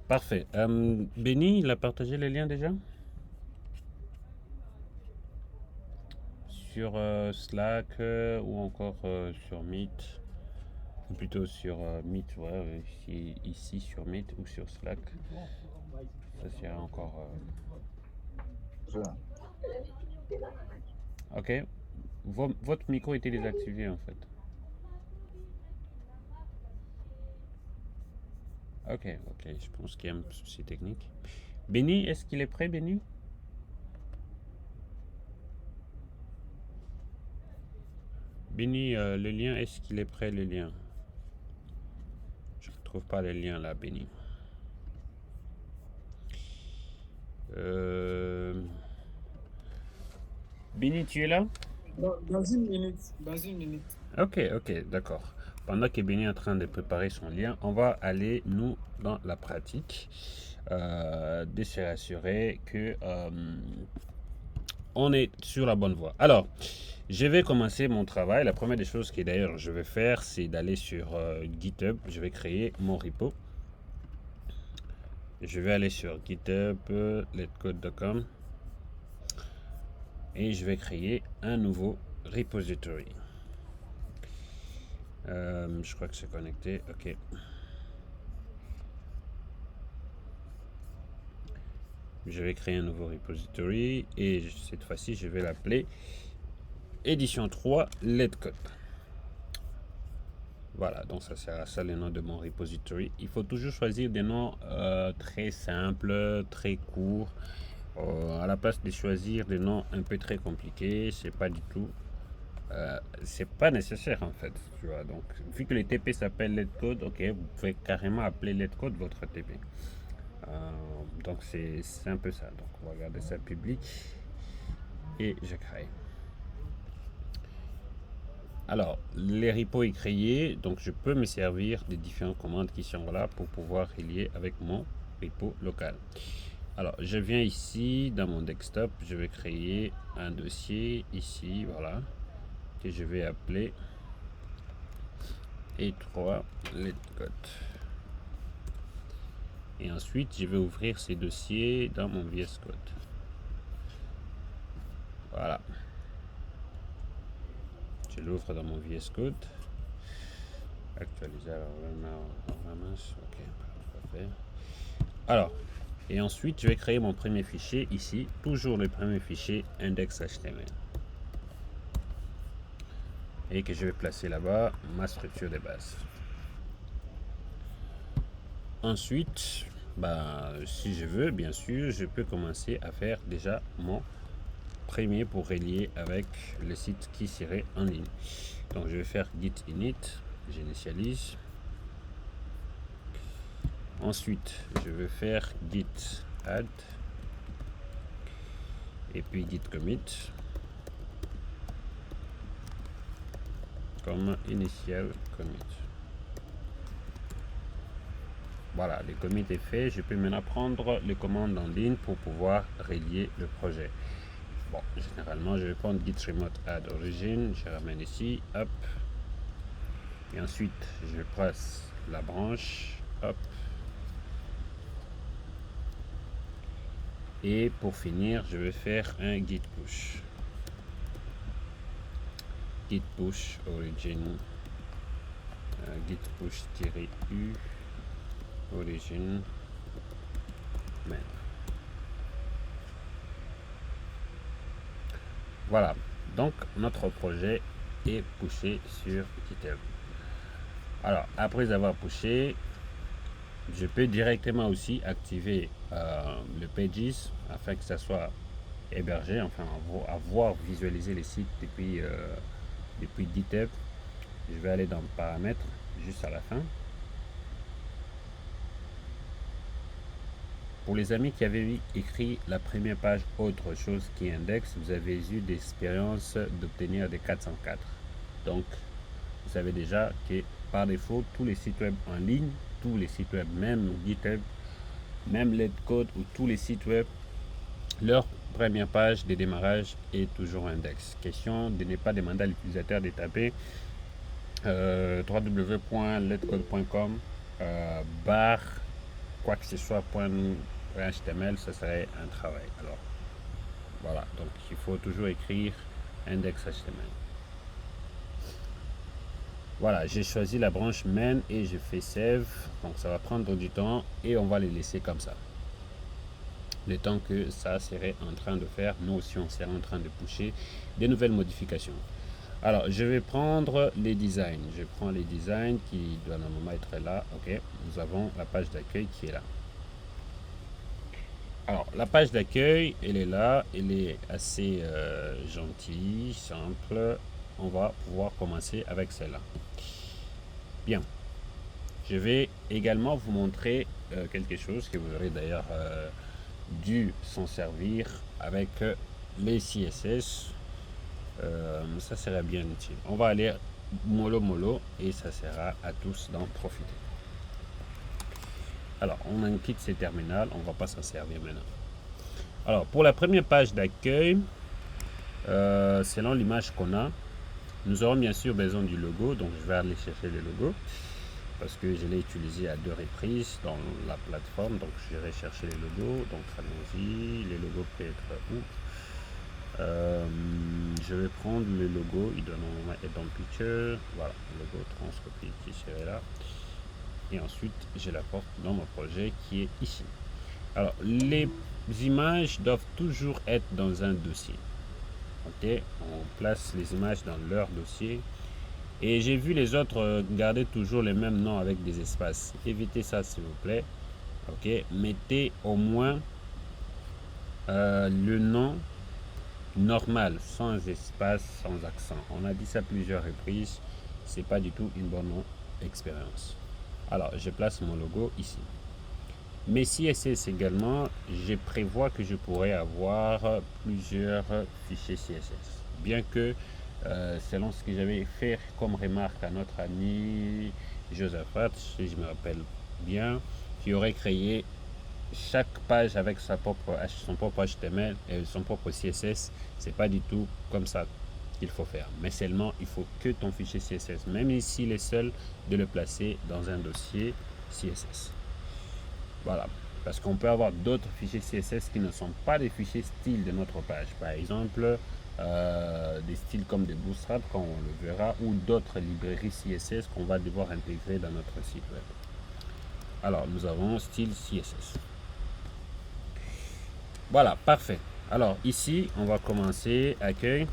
Parfait. Benny, il a partagé les liens déjà sur Slack ou encore sur Meet. Ou plutôt sur Meet, ouais, ici sur Meet ou sur Slack. Ça serait encore. Ok. Votre micro était désactivé en fait. Ok, ok. Je pense qu'il y a un souci technique. Benny, est-ce qu'il est prêt, Benny? Benny, le lien, est-ce qu'il est prêt, le lien? Je ne trouve pas le lien là, Benny. Euh... Benny, tu es là? Dans une minute. Dans une minute. Ok, ok, d'accord. Pendant que Benny est en train de préparer son lien, on va aller, nous, dans la pratique, de se rassurer que on est sur la bonne voie. Alors, je vais commencer mon travail. La première des choses que d'ailleurs je vais faire, c'est d'aller sur GitHub. Je vais créer mon repo. Je vais aller sur GitHub, letcode.com et je vais créer un nouveau repository. Je crois que c'est connecté. Ok. Je vais créer un nouveau repository et cette fois-ci, je vais l'appeler édition 3 letcode. Voilà, donc ça sera ça le nom de mon repository. Il faut toujours choisir des noms très simples, très courts. À la place de choisir des noms un peu très compliqués, c'est pas du tout. C'est pas nécessaire en fait, tu vois. Donc, vu que le TP s'appelle letcode, ok, vous pouvez carrément appeler letcode votre TP. Donc c'est un peu ça. Donc on va regarder ça public et je crée. Alors, les repos est créé, donc je peux me servir des différentes commandes qui sont là pour pouvoir relier avec mon repo local. Alors, je viens ici dans mon desktop, je vais créer un dossier ici, voilà, que je vais appeler E3 letcode. Et ensuite, je vais ouvrir ces dossiers dans mon VS Code. Voilà. Je l'ouvre dans mon VS Code. Actualiser, ok, parfait. Alors, et ensuite, je vais créer mon premier fichier ici, toujours le premier fichier index.html. Et que je vais placer là-bas ma structure de base. Ensuite, si je veux, bien sûr, je peux commencer à faire déjà mon premier pour relier avec le site qui serait en ligne. Donc, je vais faire git init, j'initialise. Ensuite, je vais faire git add et puis git commit comme initial commit. Voilà, le commit est fait. Je peux maintenant prendre les commandes en ligne pour pouvoir relier le projet. Bon, généralement, je vais prendre git remote add origin. Je ramène ici, hop. Et ensuite, je passe la branche, hop. Et pour finir, je vais faire un git push. Git push origin, git push-u origin main. Voilà, donc notre projet est poussé sur GitHub. Alors, après avoir poussé, je peux directement aussi activer le Pages afin que ça soit hébergé, enfin avoir visualisé les sites depuis GitHub. Je vais aller dans paramètres juste à la fin. Pour les amis qui avaient écrit la première page autre chose qui index, vous avez eu l'expérience d'obtenir des 404. Donc, vous savez déjà que par défaut, tous les sites web en ligne, tous les sites web, même GitHub, même letcode ou tous les sites web, leur première page de démarrage est toujours index. Question de ne pas demander à l'utilisateur de taper www.letcode.com barre quoi que ce soit .html, ça serait un travail. Alors voilà, donc il faut toujours écrire index HTML. Voilà, j'ai choisi la branche main et je fais save. Donc ça va prendre du temps et on va les laisser comme ça. Le temps que ça serait en train de faire, nous aussi on serait en train de pusher des nouvelles modifications. Alors je vais prendre les designs. Je prends les designs qui doivent normalement être là. Ok, nous avons la page d'accueil qui est là. Alors la page d'accueil, elle est là, elle est assez gentille, simple. On va pouvoir commencer avec celle-là. Bien. Je vais également vous montrer quelque chose que vous aurez d'ailleurs dû s'en servir avec les CSS. Ça serait bien utile. On va aller mollo et ça sera à tous d'en profiter. Alors, on en quitte ces terminals, on va pas s'en servir maintenant. Alors, pour la première page d'accueil, selon l'image qu'on a, nous aurons bien sûr besoin du logo. Donc, je vais aller chercher le logo parce que je l'ai utilisé à 2 reprises dans la plateforme. Donc, je vais chercher les logos. Donc, allons-y. Les logos peuvent être où? Je vais prendre le logo. Il doit normalement être dans Picture. Voilà, le logo transcopie qui serait là. Et ensuite, je l'apporte dans mon projet qui est ici. Alors, les images doivent toujours être dans un dossier. Ok, on place les images dans leur dossier. Et j'ai vu les autres garder toujours les mêmes noms avec des espaces. Évitez ça s'il vous plaît. Ok, mettez au moins le nom normal, sans espace, sans accent. On a dit ça plusieurs reprises. C'est pas du tout une bonne expérience. Alors, je place mon logo ici. Mais CSS également, je prévois que je pourrais avoir plusieurs fichiers CSS. Bien que, selon ce que j'avais fait comme remarque à notre ami Josaphat, si je me rappelle bien, qui aurait créé chaque page avec son propre HTML et son propre CSS. C'est pas du tout comme ça qu'il faut faire. Mais seulement, il faut que ton fichier CSS, même ici, il est seul, de le placer dans un dossier CSS. Voilà, parce qu'on peut avoir d'autres fichiers CSS qui ne sont pas des fichiers style de notre page. Par exemple, des styles comme des Bootstrap, quand on le verra, ou d'autres librairies CSS qu'on va devoir intégrer dans notre site web. Alors, nous avons style CSS. Voilà, parfait. Alors, ici, on va commencer accueil.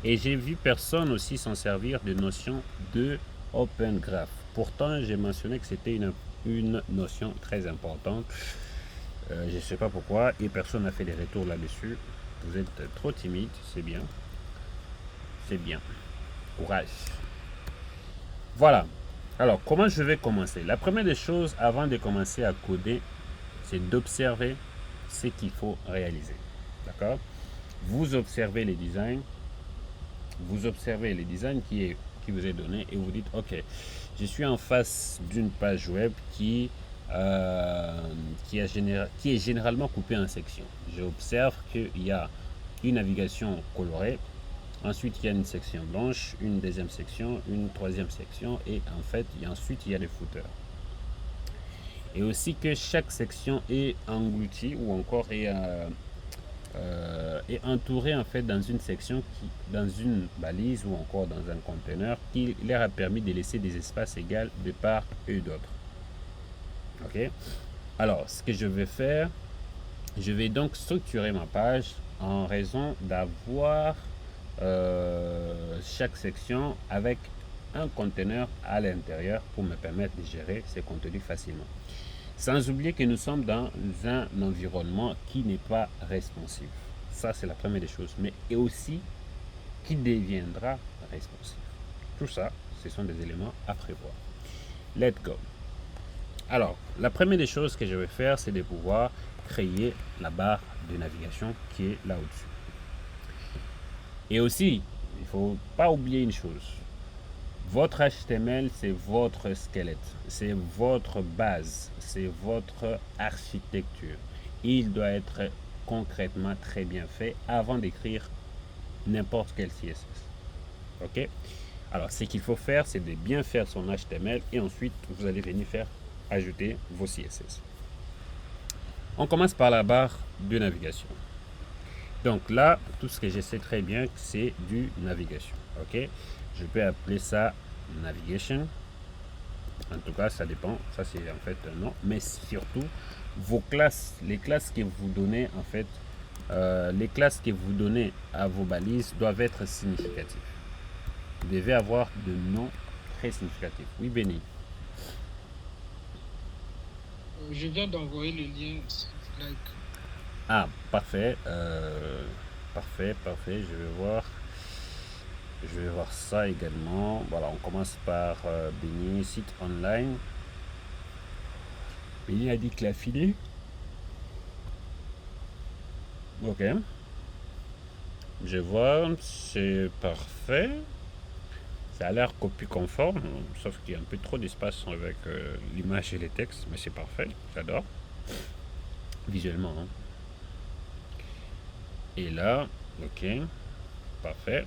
Et j'ai vu personne aussi s'en servir de notion de Open Graph. Pourtant, j'ai mentionné que c'était une notion très importante. Je ne sais pas pourquoi et personne n'a fait des retours là-dessus. Vous êtes trop timide, c'est bien. C'est bien. Courage. Voilà. Alors, comment je vais commencer? La première des choses avant de commencer à coder, c'est d'observer ce qu'il faut réaliser. D'accord? Vous observez les designs. Vous observez les designs qui vous est donné et vous dites, ok, je suis en face d'une page web qui est généralement coupée en sections. J'observe qu'il y a une navigation colorée, ensuite il y a une section blanche, une deuxième section, une troisième section et en fait ensuite il y a les footers. Et aussi que chaque section est engloutie ou encore est entouré en fait dans une section, dans une balise ou encore dans un conteneur qui leur a permis de laisser des espaces égaux de part et d'autre. Ok. Alors, ce que je vais faire, je vais donc structurer ma page en raison d'avoir chaque section avec un conteneur à l'intérieur pour me permettre de gérer ces contenus facilement. Sans oublier que nous sommes dans un environnement qui n'est pas responsive. Ça, c'est la première des choses. Mais et aussi qui deviendra responsive. Tout ça, ce sont des éléments à prévoir. Let's go. Alors, la première des choses que je vais faire, c'est de pouvoir créer la barre de navigation qui est là au-dessus. Et aussi, il ne faut pas oublier une chose. Votre HTML, c'est votre squelette, c'est votre base, c'est votre architecture. Il doit être concrètement très bien fait avant d'écrire n'importe quel CSS. Ok? Alors, ce qu'il faut faire, c'est de bien faire son HTML et ensuite, vous allez venir faire ajouter vos CSS. On commence par la barre de navigation. Donc là, tout ce que je sais très bien, c'est du navigation. Ok? Je peux appeler ça navigation. En tout cas, ça dépend. Ça, c'est en fait un nom. Mais surtout, vos classes, les classes que vous donnez, en fait, les classes que vous donnez à vos balises doivent être significatives. Vous devez avoir de noms très significatifs. Oui, Benny. Je viens d'envoyer le lien sur Slack. Ah, parfait. Parfait, parfait. Je vais voir ça également. Voilà, on commence par Benny, site online. Benny a dit qu'il a fini. Ok. Je vois, c'est parfait. Ça a l'air copie conforme, sauf qu'il y a un peu trop d'espace avec l'image et les textes, mais c'est parfait, j'adore. Visuellement. Hein. Et là, ok, parfait.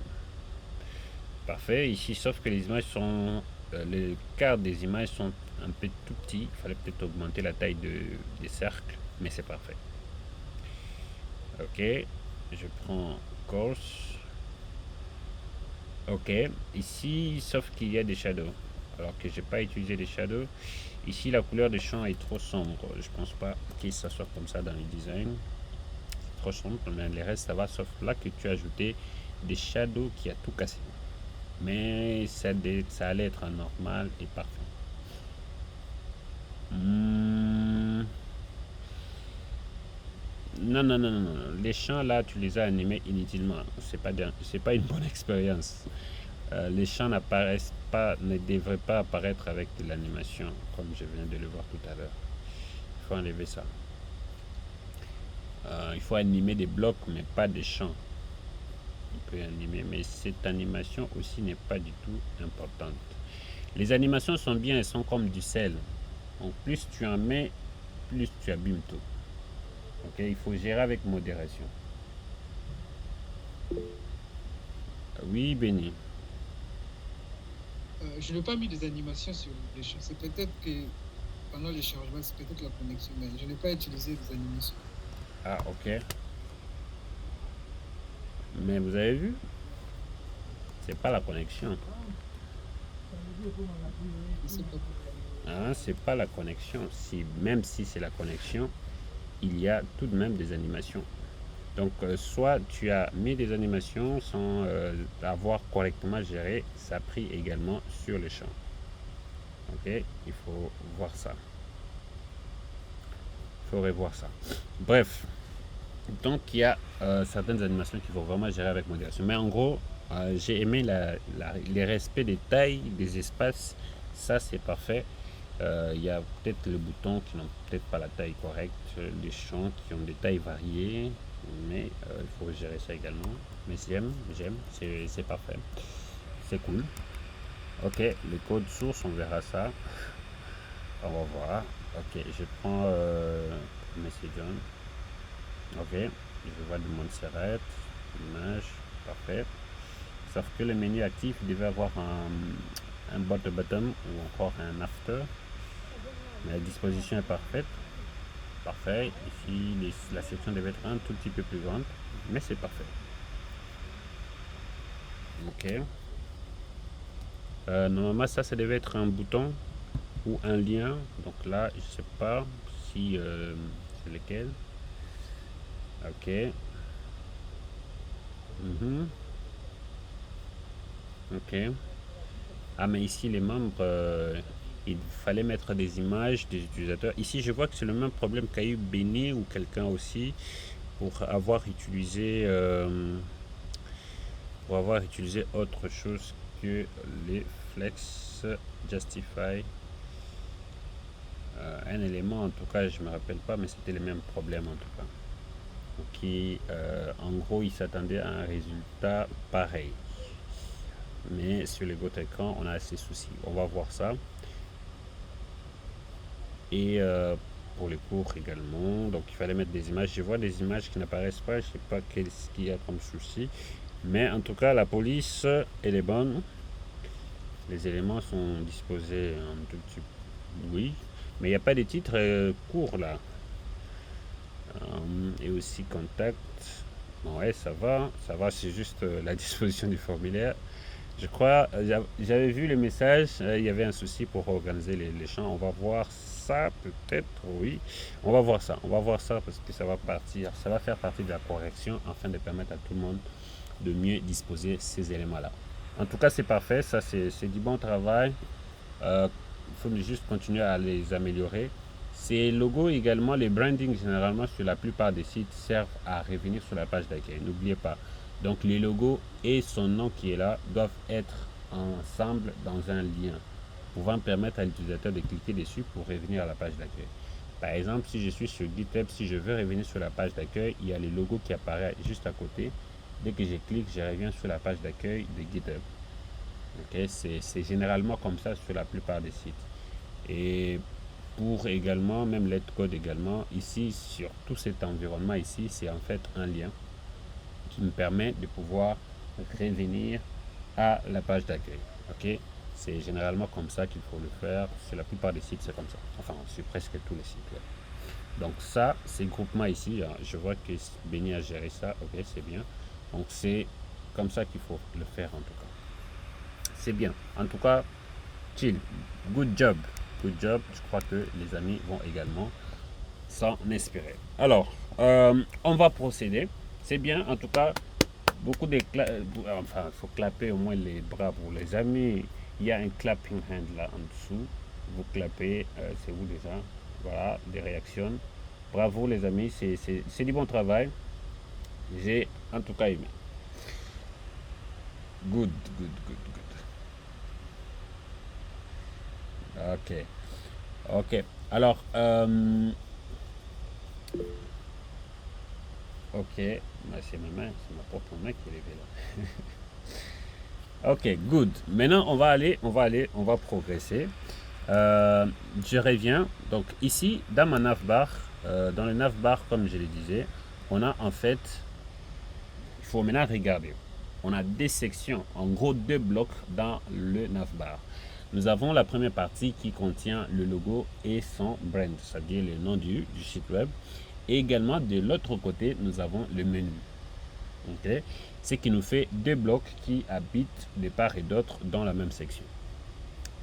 Parfait, ici, sauf que les images sont... les cartes des images sont un peu tout petits. Il fallait peut-être augmenter la taille des cercles, mais c'est parfait. Ok, je prends course. Ok, ici, sauf qu'il y a des shadows. Alors que j'ai pas utilisé les shadows. Ici, la couleur des champs est trop sombre. Je pense pas que ça soit comme ça dans le design. C'est trop sombre, mais les restes, ça va. Sauf là que tu as ajouté des shadows qui a tout cassé. Mais ça allait être normal et parfait. Non, non, non, non, non. Les champs là, tu les as animés inutilement. C'est pas une bonne expérience. Les champs n'apparaissent pas, ne devraient pas apparaître avec de l'animation, comme je viens de le voir tout à l'heure. Il faut enlever ça. Il faut animer des blocs, mais pas des champs. On peut animer, mais cette animation aussi n'est pas du tout importante. Les animations sont bien, elles sont comme du sel. Donc plus tu en mets, plus tu abîmes tout. Ok, il faut gérer avec modération. Oui, Béni. Je n'ai pas mis des animations sur les champs. C'est peut-être que pendant les changements, c'est peut-être la connexion, mais je n'ai pas utilisé des animations. Ah, ok. Mais vous avez vu, c'est pas la connexion. Je sais pas. Hein, c'est pas la connexion. Même si c'est la connexion, il y a tout de même des animations. Donc, soit tu as mis des animations sans avoir correctement géré, ça a pris également sur les champs. Ok, il faut voir ça. Il faut revoir ça. Bref, donc il y a certaines animations qu'il faut vraiment gérer avec modération. Mais en gros, j'ai aimé les respects des tailles, des espaces. Ça, c'est parfait. Il y a peut-être les boutons qui n'ont peut-être pas la taille correcte, les champs qui ont des tailles variées, mais il faut gérer ça également. Mais j'aime, c'est parfait. C'est cool. Ok, les codes sources, on verra ça. On va voir. Ok, je prends Monsieur John. Ok, je vois du Montserrat, image, parfait. Sauf que le menu actif devait avoir un bottom ou encore un after. Mais la disposition est parfaite. Parfait. Ici, la section devait être un tout petit peu plus grande, mais c'est parfait. Ok. Normalement, ça devait être un bouton ou un lien. Donc là, je sais pas si c'est lequel. Ok. Ok. Ah, mais ici, les membres, il fallait mettre des images des utilisateurs. Ici, je vois que c'est le même problème qu'a eu Benny ou quelqu'un aussi pour avoir utilisé autre chose que les flex justify. Un élément, en tout cas, je me rappelle pas, mais c'était le même problème en tout cas. Qui, en gros, il s'attendait à un résultat pareil. Mais sur les autres écrans, on a ces soucis. On va voir ça. Et pour les cours également. Donc il fallait mettre des images. Je vois des images qui n'apparaissent pas. Je sais pas qu'est-ce qu'il y a comme souci. Mais en tout cas, la police, elle est bonne. Les éléments sont disposés un tout petit peu. Oui. Mais il n'y a pas de titres courts là. Et aussi contact. Ouais, ça va, c'est juste la disposition du formulaire. Je crois, j'avais vu le message, il y avait un souci pour organiser les champs. On va voir ça, peut-être, oui. On va voir ça parce que ça va faire partie de la correction afin de permettre à tout le monde de mieux disposer ces éléments-là. En tout cas, c'est parfait, ça c'est du bon travail. Il faut juste continuer à les améliorer. Ces logos également, les brandings généralement sur la plupart des sites servent à revenir sur la page d'accueil. N'oubliez pas. Donc les logos et son nom qui est là doivent être ensemble dans un lien, pouvant permettre à l'utilisateur de cliquer dessus pour revenir à la page d'accueil. Par exemple, si je suis sur GitHub, si je veux revenir sur la page d'accueil, il y a le logo qui apparaît juste à côté. Dès que je clique, je reviens sur la page d'accueil de GitHub. Okay? C'est généralement comme ça sur la plupart des sites. Et pour également, même Letcode également, ici, sur tout cet environnement ici, c'est en fait un lien qui me permet de pouvoir revenir à la page d'accueil. Ok, c'est généralement comme ça qu'il faut le faire. Sur la plupart des sites, c'est comme ça. Enfin, sur presque tous les sites. Ouais. Donc ça, c'est groupement ici. Je vois que Benny a géré ça. Ok, c'est bien. Donc c'est comme ça qu'il faut le faire en tout cas. C'est bien. En tout cas, chill. Good job. Good job. Je crois que les amis vont également s'en inspirer. Alors, on va procéder. C'est bien. En tout cas, beaucoup de enfin, il faut clapper au moins les bras pour les amis. Il y a un clapping hand là en dessous. Vous clappez. C'est vous déjà. Voilà, des réactions. Bravo les amis. C'est du bon travail. J'ai en tout cas aimé. Good, good, good, good. Ok. Ok. Alors, ok. Bah, c'est ma main, c'est ma propre main qui est levée là. Ok, good. Maintenant, on va progresser. Je reviens. Donc ici, dans ma navbar, dans le navbar, comme je le disais, on a en fait, il faut maintenant regarder. On a deux sections, en gros deux blocs dans le navbar. Nous avons la première partie qui contient le logo et son brand, c'est-à-dire le nom du site web. Et également, de l'autre côté, nous avons le menu. Okay? Ce qui nous fait deux blocs qui habitent de part et d'autre dans la même section.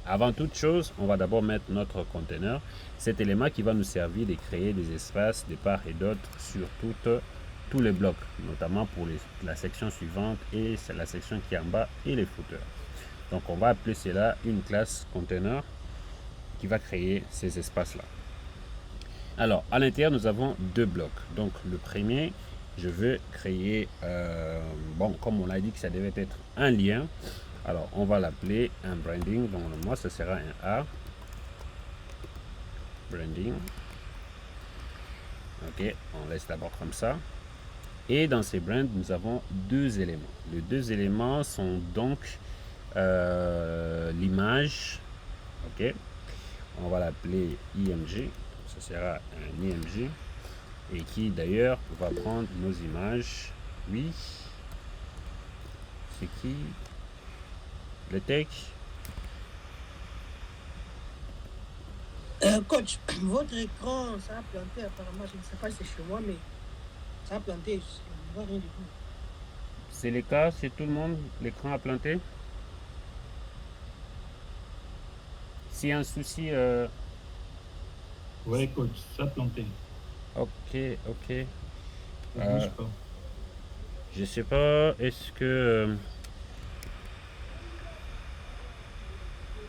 Avant toute chose, on va d'abord mettre notre conteneur, cet élément qui va nous servir de créer des espaces de part et d'autre sur tous les blocs, notamment pour la section suivante et la section qui est en bas et les footers. Donc on va appeler cela une classe conteneur qui va créer ces espaces-là. Alors à l'intérieur, nous avons deux blocs. Donc le premier, je veux créer, bon, comme on l'a dit que ça devait être un lien, alors on va l'appeler un branding. Donc moi, ce sera un A. Branding. Ok, on laisse d'abord comme ça. Et dans ces brands, nous avons deux éléments. Les deux éléments sont donc l'image. Ok, on va l'appeler IMG. Ce sera un IMG. Et qui d'ailleurs va prendre nos images. Oui. C'est qui? Le texte. Coach, votre écran, ça a planté apparemment. Je ne sais pas si c'est chez moi, mais ça a planté. Je ne vois rien du tout. C'est le cas, c'est tout le monde, l'écran a planté. S'il y a un souci, Ouais, coach, ça a planté. ok, ok. Ça bouge pas. Je sais pas, est-ce que...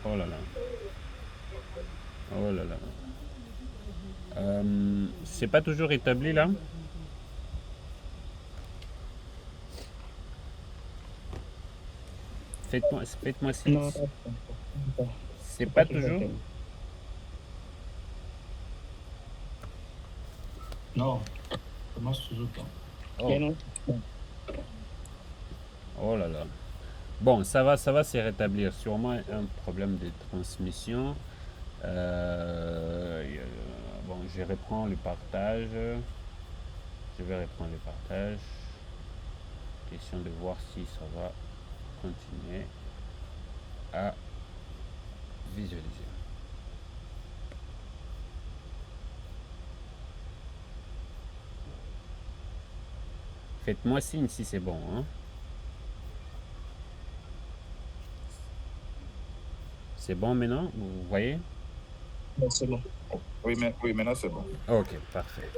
oh là là. Oh là là. C'est pas toujours établi là? Faites-moi signe. Non, C'est pas toujours? Non, ça marche toujours pas. Oh. Oh là là. Bon, ça va se rétablir. Sûrement un problème de transmission. bon, je reprends le partage. Je vais reprendre le partage. Question de voir si ça va continuer à visualiser. Faites-moi signe si c'est bon, hein. C'est bon maintenant, vous voyez? C'est bon. Oui, maintenant c'est bon. Ok, parfait.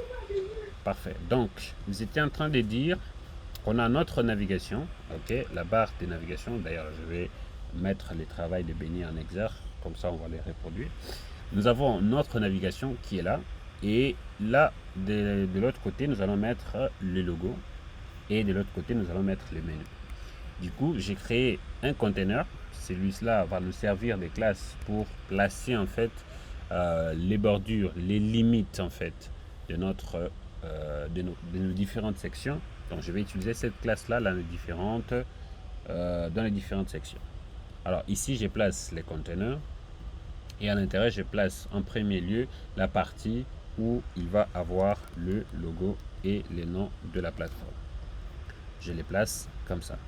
Parfait. Donc, vous étiez en train de dire qu'on a notre navigation, ok, la barre de navigation. D'ailleurs, je vais mettre les travails de Benny en exergue, comme ça on va les reproduire. Nous avons notre navigation qui est là, et là, de l'autre côté, nous allons mettre le logo, et de l'autre côté, nous allons mettre les menus. Du coup, j'ai créé un container. Celui-là va nous servir de classe pour placer en fait les bordures, les limites en fait de nos différentes sections. Donc je vais utiliser cette classe-là dans les différentes sections. Alors ici, je place les containers et à l'intérieur, je place en premier lieu la partie où il va avoir le logo et les noms de la plateforme. Je les place comme ça.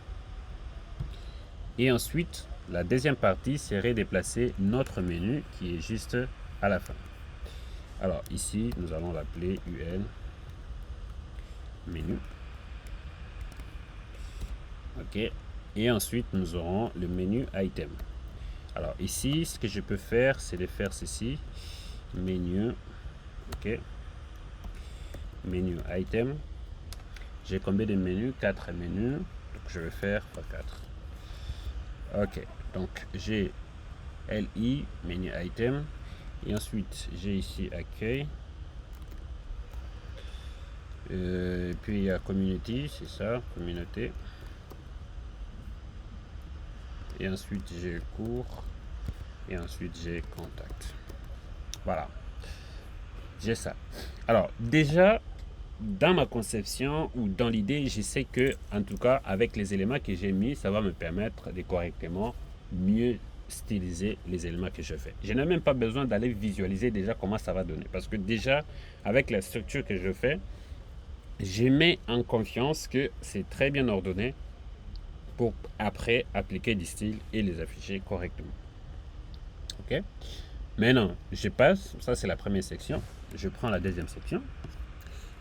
Et ensuite, la deuxième partie serait de placer notre menu qui est juste à la fin. Alors ici, nous allons l'appeler UL menu. Ok. Et ensuite, nous aurons le menu item. Alors ici, ce que je peux faire, c'est de faire ceci. Menu. Ok. Menu item. J'ai combien de menus? 4 menus. Donc je vais faire x4. Ok, donc j'ai LI, menu item, et ensuite j'ai ici accueil, et puis il y a community, c'est ça, communauté, et ensuite j'ai cours, et ensuite j'ai contact. Voilà, j'ai ça. Alors déjà, dans ma conception ou dans l'idée, je sais que, en tout cas, avec les éléments que j'ai mis, ça va me permettre de correctement mieux styliser les éléments que je fais. Je n'ai même pas besoin d'aller visualiser déjà comment ça va donner. Parce que déjà, avec la structure que je fais, je mets en confiance que c'est très bien ordonné pour après appliquer des styles et les afficher correctement. Ok? Maintenant, je passe, ça c'est la première section. Je prends la deuxième section.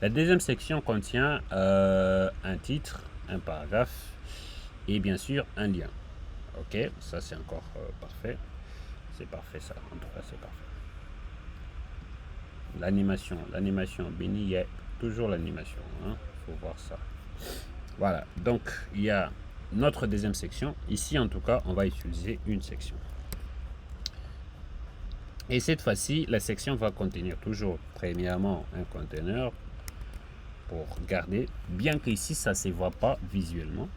La deuxième section contient un titre, un paragraphe et bien sûr un lien. Ok, ça c'est encore parfait. C'est parfait ça, en tout cas c'est parfait. L'animation, Benny, il y a toujours l'animation. Hein, faut voir ça. Voilà, donc il y a notre deuxième section. Ici en tout cas, on va utiliser une section. Et cette fois-ci, la section va contenir toujours premièrement un conteneur pour garder, bien qu'ici ça ne se voit pas visuellement,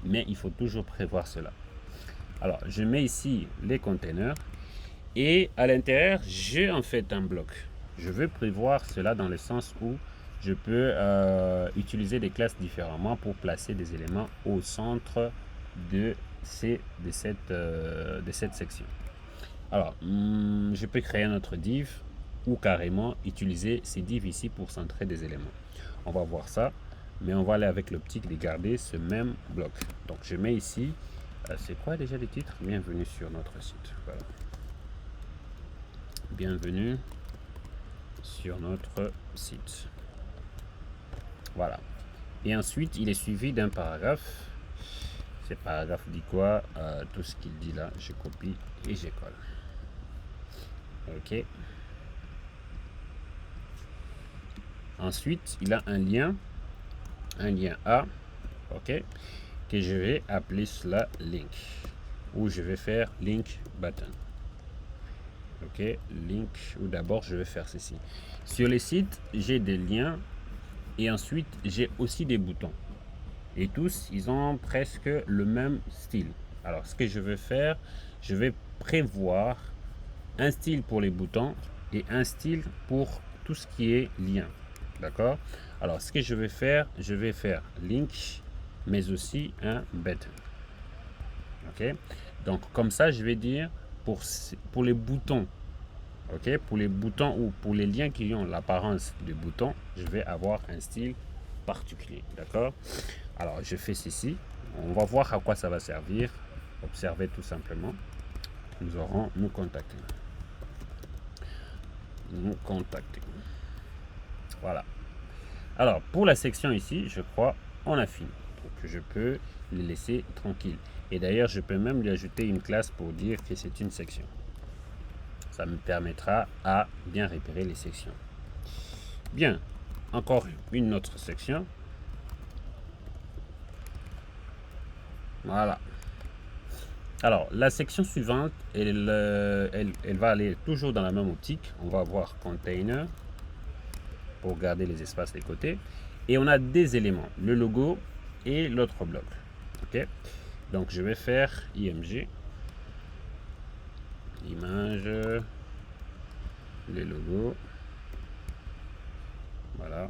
mais il faut toujours prévoir cela. Alors je mets ici les containers et à l'intérieur j'ai en fait un bloc. Je veux prévoir cela dans le sens où je peux utiliser des classes différemment pour placer des éléments au centre de cette section. Alors je peux créer un autre div ou carrément utiliser ces divs ici pour centrer des éléments. On va voir ça, mais on va aller avec l'optique de garder ce même bloc. Donc je mets ici, c'est quoi déjà le titre? Bienvenue sur notre site. Voilà. Bienvenue sur notre site. Voilà. Et ensuite, il est suivi d'un paragraphe. Ce paragraphe dit quoi? Tout ce qu'il dit là, je copie et je colle. Ok. Ensuite, il a un lien A, ok, que je vais appeler cela link, ou je vais faire link button. Ok, link, ou d'abord je vais faire ceci. Sur les sites, j'ai des liens et ensuite j'ai aussi des boutons. Et tous, ils ont presque le même style. Alors, ce que je vais faire, je vais prévoir un style pour les boutons et un style pour tout ce qui est lien. D'accord? Alors, ce que je vais faire link, mais aussi un button. Ok? Donc, comme ça, je vais dire pour les boutons, Ok, pour les boutons ou pour les liens qui ont l'apparence de boutons, je vais avoir un style particulier. D'accord? Alors, je fais ceci. On va voir à quoi ça va servir. Observez tout simplement. Nous aurons nous contacter. Nous contacter. Voilà. Alors, pour la section ici, je crois, on a fini. Donc, je peux les laisser tranquilles. Et d'ailleurs, je peux même lui ajouter une classe pour dire que c'est une section. Ça me permettra à bien repérer les sections. Bien. Encore une autre section. Voilà. Alors, la section suivante, elle va aller toujours dans la même optique. On va avoir container pour garder les espaces des côtés. Et on a des éléments, le logo et l'autre bloc. Ok. Donc, je vais faire img, image, les logos. Voilà.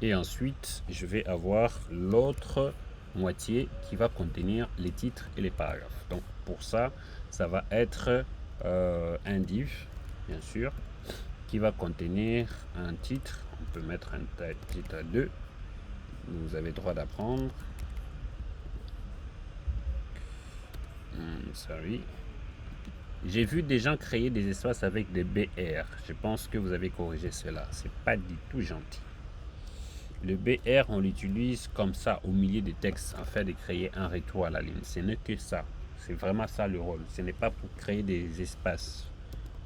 Et ensuite, je vais avoir l'autre moitié qui va contenir les titres et les paragraphes. Donc pour ça, ça va être un div, bien sûr, qui va contenir un titre. On peut mettre un titre à 2. Vous avez droit d'apprendre. Sorry. J'ai vu des gens créer des espaces avec des BR. Je pense que vous avez corrigé cela. C'est pas du tout gentil. Le BR, on l'utilise comme ça au milieu des textes afin de créer un retour à la ligne. Ce n'est que ça. C'est vraiment ça le rôle. Ce n'est pas pour créer des espaces.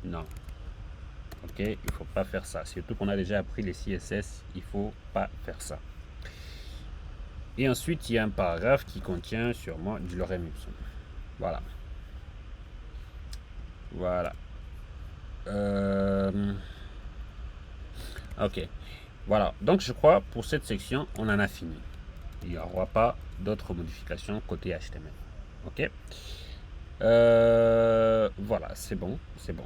Non. Ok, il ne faut pas faire ça. Surtout qu'on a déjà appris les CSS, il ne faut pas faire ça. Et ensuite, il y a un paragraphe qui contient sûrement du lorem ipsum. Voilà. Voilà. Ok. Voilà, donc je crois pour cette section, on en a fini. Il n'y aura pas d'autres modifications côté HTML. Ok. Voilà, c'est bon, c'est bon.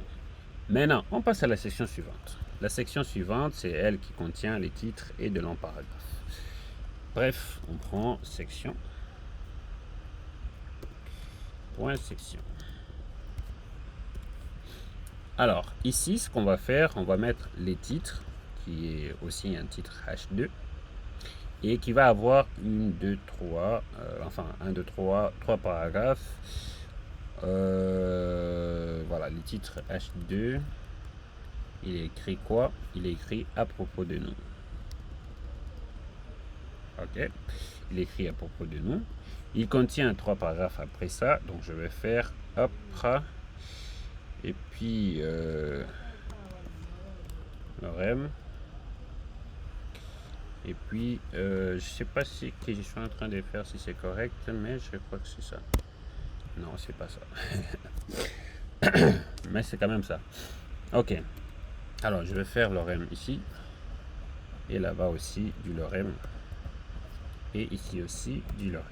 Maintenant, on passe à la section suivante. La section suivante, c'est elle qui contient les titres et de longs paragraphes. Bref, on prend section. Point section. Alors, ici, ce qu'on va faire, on va mettre les titres, qui est aussi un titre H2, et qui va avoir 1, 2, 3, enfin 1, 2, 3 paragraphes. Voilà, le titre H2, il est écrit quoi? Il est écrit à propos de nous. Ok, il est écrit à propos de nous. Il contient 3 paragraphes après ça, donc je vais faire hop, et puis lorem. Et puis, je sais pas si que je suis en train de faire, si c'est correct, mais je crois que c'est ça. Non, c'est pas ça. Mais c'est quand même ça. Ok. Alors, je vais faire lorem ici. Et là-bas aussi, du lorem. Et ici aussi, du lorem.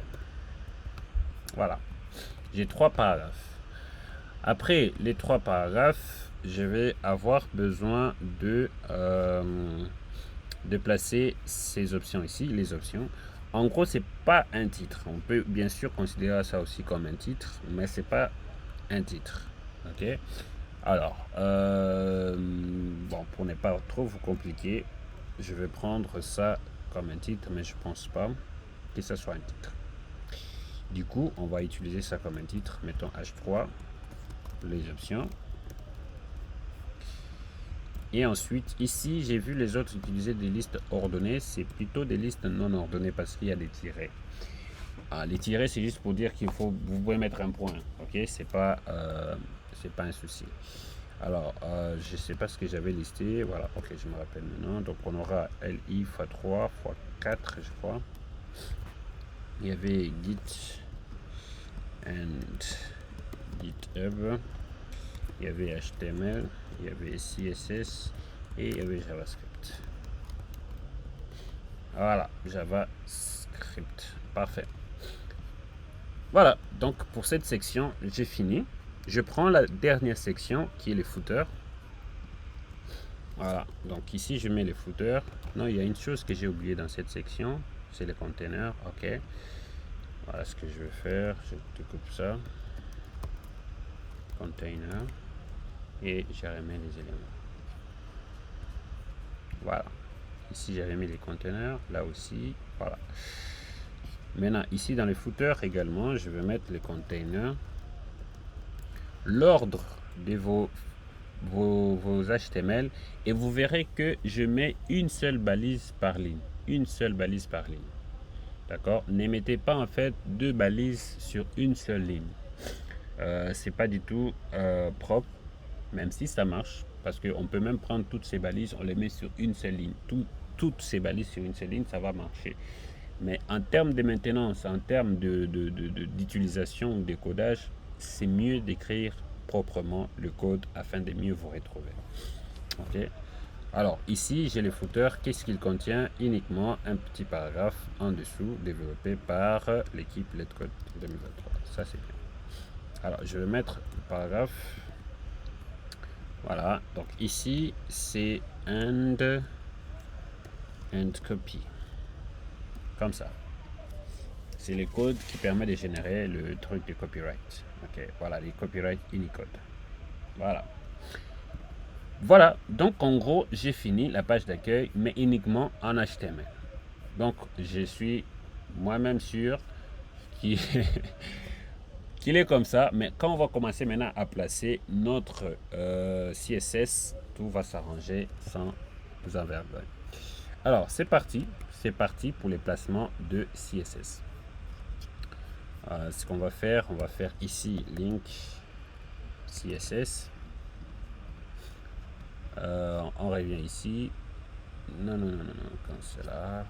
Voilà. J'ai 3 paragraphes. Après les 3 paragraphes, je vais avoir besoin de placer ces options ici, les options. En gros, c'est pas un titre. On peut bien sûr considérer ça aussi comme un titre, mais c'est pas un titre. Ok. Alors, bon, pour ne pas trop vous compliquer, je vais prendre ça comme un titre, mais je pense pas que ça soit un titre. Du coup, on va utiliser ça comme un titre. Mettons H3, les options. Et ensuite, ici, j'ai vu les autres utiliser des listes ordonnées. C'est plutôt des listes non ordonnées parce qu'il y a des tirets. Les tirets, c'est juste pour dire qu'il faut, vous pouvez mettre un point. Ok, c'est pas un souci. Alors, je sais pas ce que j'avais listé. Voilà, ok, je me rappelle maintenant. Donc, on aura li x3 x4, je crois. Il y avait git and github. Il y avait HTML, il y avait CSS et il y avait JavaScript. Voilà, JavaScript. Parfait. Voilà, donc pour cette section, j'ai fini. Je prends la dernière section qui est les footers. Voilà, donc ici je mets les footers. Non, il y a une chose que j'ai oublié dans cette section, c'est les containers. Ok. Voilà ce que je vais faire. Je découpe ça. container, et j'ai remis les éléments. Voilà. Ici, j'ai remis les containers. Là aussi, voilà. Maintenant, ici dans les footers également, je vais mettre les containers. L'ordre de vos HTML, et vous verrez que je mets une seule balise par ligne. Une seule balise par ligne. D'accord? Ne mettez pas en fait deux balises sur une seule ligne. C'est pas du tout propre, même si ça marche. Parce qu'on peut même prendre toutes ces balises, on les met sur une seule ligne. Toutes ces balises sur une seule ligne, ça va marcher. Mais en termes de maintenance, en termes d'utilisation ou de codage, c'est mieux d'écrire proprement le code afin de mieux vous retrouver. Ok. Alors ici, j'ai le footer. Qu'est-ce qu'il contient? Uniquement un petit paragraphe en dessous développé par l'équipe Let's Code 2023. Ça, c'est bien. Alors, je vais mettre le paragraphe. Voilà, donc ici c'est end copy, comme ça. C'est le code qui permet de générer le truc de copyright. Ok, voilà les copyright Unicode. Voilà, donc en gros j'ai fini la page d'accueil, mais uniquement en HTML. Donc je suis moi-même sûr qu'il qu'il est comme ça, mais quand on va commencer maintenant à placer notre CSS, tout va s'arranger sans vergogne. Alors c'est parti pour les placements de CSS. Ce qu'on va faire, on va faire ici link CSS. On revient ici. Non, quand c'est là,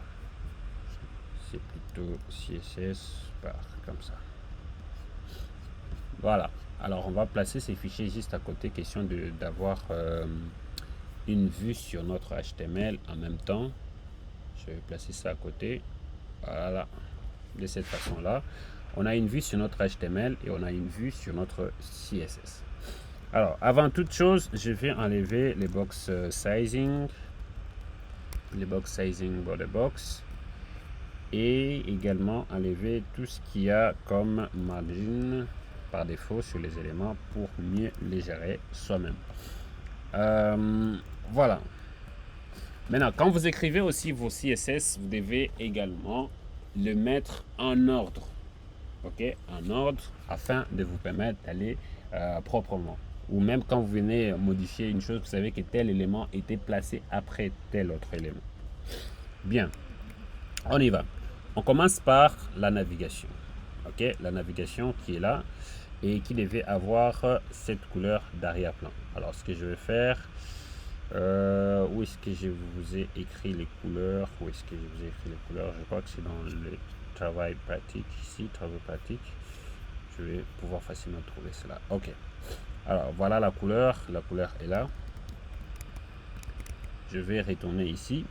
c'est plutôt CSS par comme ça. Voilà, alors on va placer ces fichiers juste à côté, question d'avoir une vue sur notre HTML en même temps. Je vais placer ça à côté, voilà, de cette façon là. On a une vue sur notre HTML et on a une vue sur notre CSS. Alors, avant toute chose, je vais enlever les box sizing, border box, et également enlever tout ce qu'il y a comme margin par défaut sur les éléments pour mieux les gérer soi-même. Voilà. Maintenant, quand vous écrivez aussi vos CSS, vous devez également le mettre en ordre. Ok, en ordre, afin de vous permettre d'aller proprement. Ou même quand vous venez modifier une chose, vous savez que tel élément était placé après tel autre élément. Bien, on y va. On commence par la navigation. Ok, la navigation qui est là et qui devait avoir cette couleur d'arrière-plan. Alors, ce que je vais faire, où est-ce que je vous ai écrit les couleurs? Où est-ce que je vous ai écrit les couleurs? Je crois que c'est dans le travail pratique ici, travail pratique. Je vais pouvoir facilement trouver cela. Ok. Alors voilà la couleur est là. Je vais retourner ici.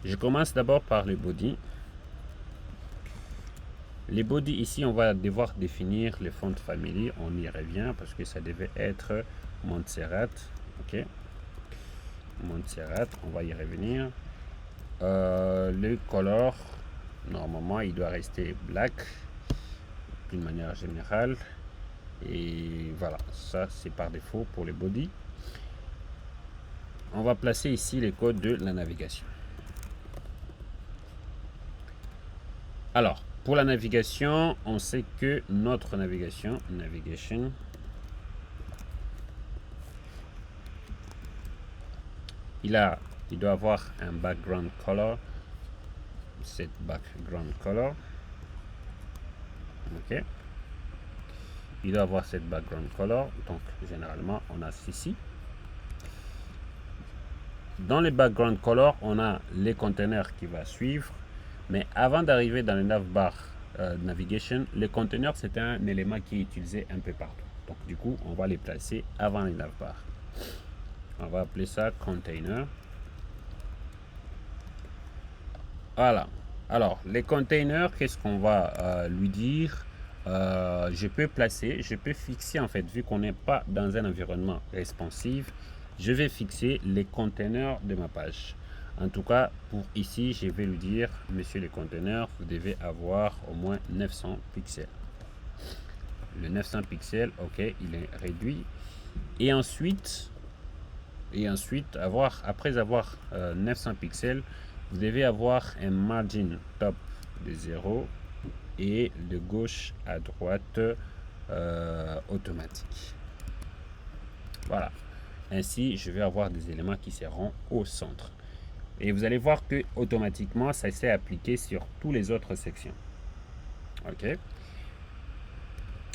Je commence d'abord par les body. Les body ici, on va devoir définir les font family. On y revient parce que ça devait être Montserrat. Ok. Montserrat, on va y revenir. Le color, normalement, il doit rester black d'une manière générale. Et voilà, ça c'est par défaut pour les body. On va placer ici les codes de la navigation. Alors, pour la navigation, on sait que notre navigation, il doit avoir un background color, cette background color. Ok. Il doit avoir cette background color, donc généralement on a ceci. Dans les background color, on a les containers qui va suivre, mais avant d'arriver dans le navbar navigation, les containers c'est un élément qui est utilisé un peu partout. Donc du coup, on va les placer avant les navbar. On va appeler ça container. Voilà. Alors les containers, qu'est-ce qu'on va lui dire? Je peux fixer en fait, vu qu'on n'est pas dans un environnement responsive, je vais fixer les containers de ma page. En tout cas, pour ici, je vais lui dire, monsieur les containers, vous devez avoir au moins 900 pixels. le 900 pixels, ok, il est réduit. Et ensuite après avoir 900 pixels, vous devez avoir un margin top de 0 et de gauche à droite automatique. Voilà. Ainsi, je vais avoir des éléments qui seront au centre. Et vous allez voir que automatiquement, ça s'est appliqué sur toutes les autres sections. Ok.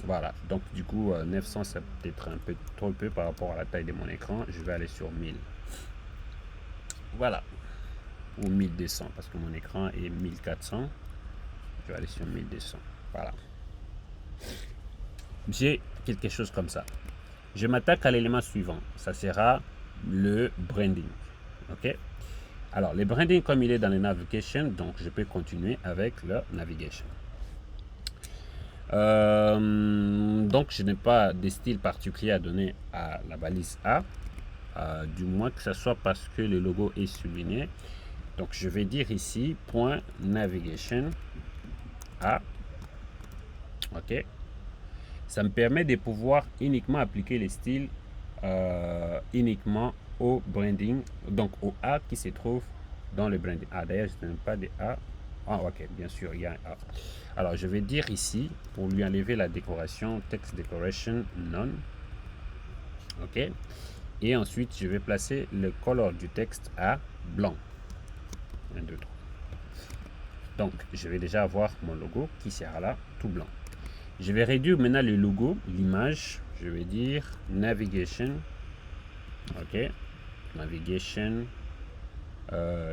Voilà. Donc, du coup, 900, ça peut être un peu trop peu par rapport à la taille de mon écran. Je vais aller sur 1000. Voilà. Ou 1200 parce que mon écran est 1400. Je vais aller sur 1200. Voilà. J'ai quelque chose comme ça. Je m'attaque à l'élément suivant. Ça sera le branding. Ok. Alors, le branding, comme il est dans le navigation, donc je peux continuer avec le navigation. Donc, je n'ai pas de style particulier à donner à la balise A, du moins que ce soit parce que le logo est souligné. Donc, je vais dire ici point navigation A. Ok. Ça me permet de pouvoir uniquement appliquer les styles uniquement au branding, donc au A qui se trouve dans le branding. Ah, d'ailleurs, je n'ai pas de A. Ah, ok, bien sûr, il y a un A. Alors, je vais dire ici, pour lui enlever la décoration, text decoration none. Ok. Et ensuite, je vais placer le color du texte à blanc. 1, 2, 3. Donc, je vais déjà avoir mon logo qui sera là, tout blanc. Je vais réduire maintenant le logo, l'image. Je vais dire navigation. Ok. Navigation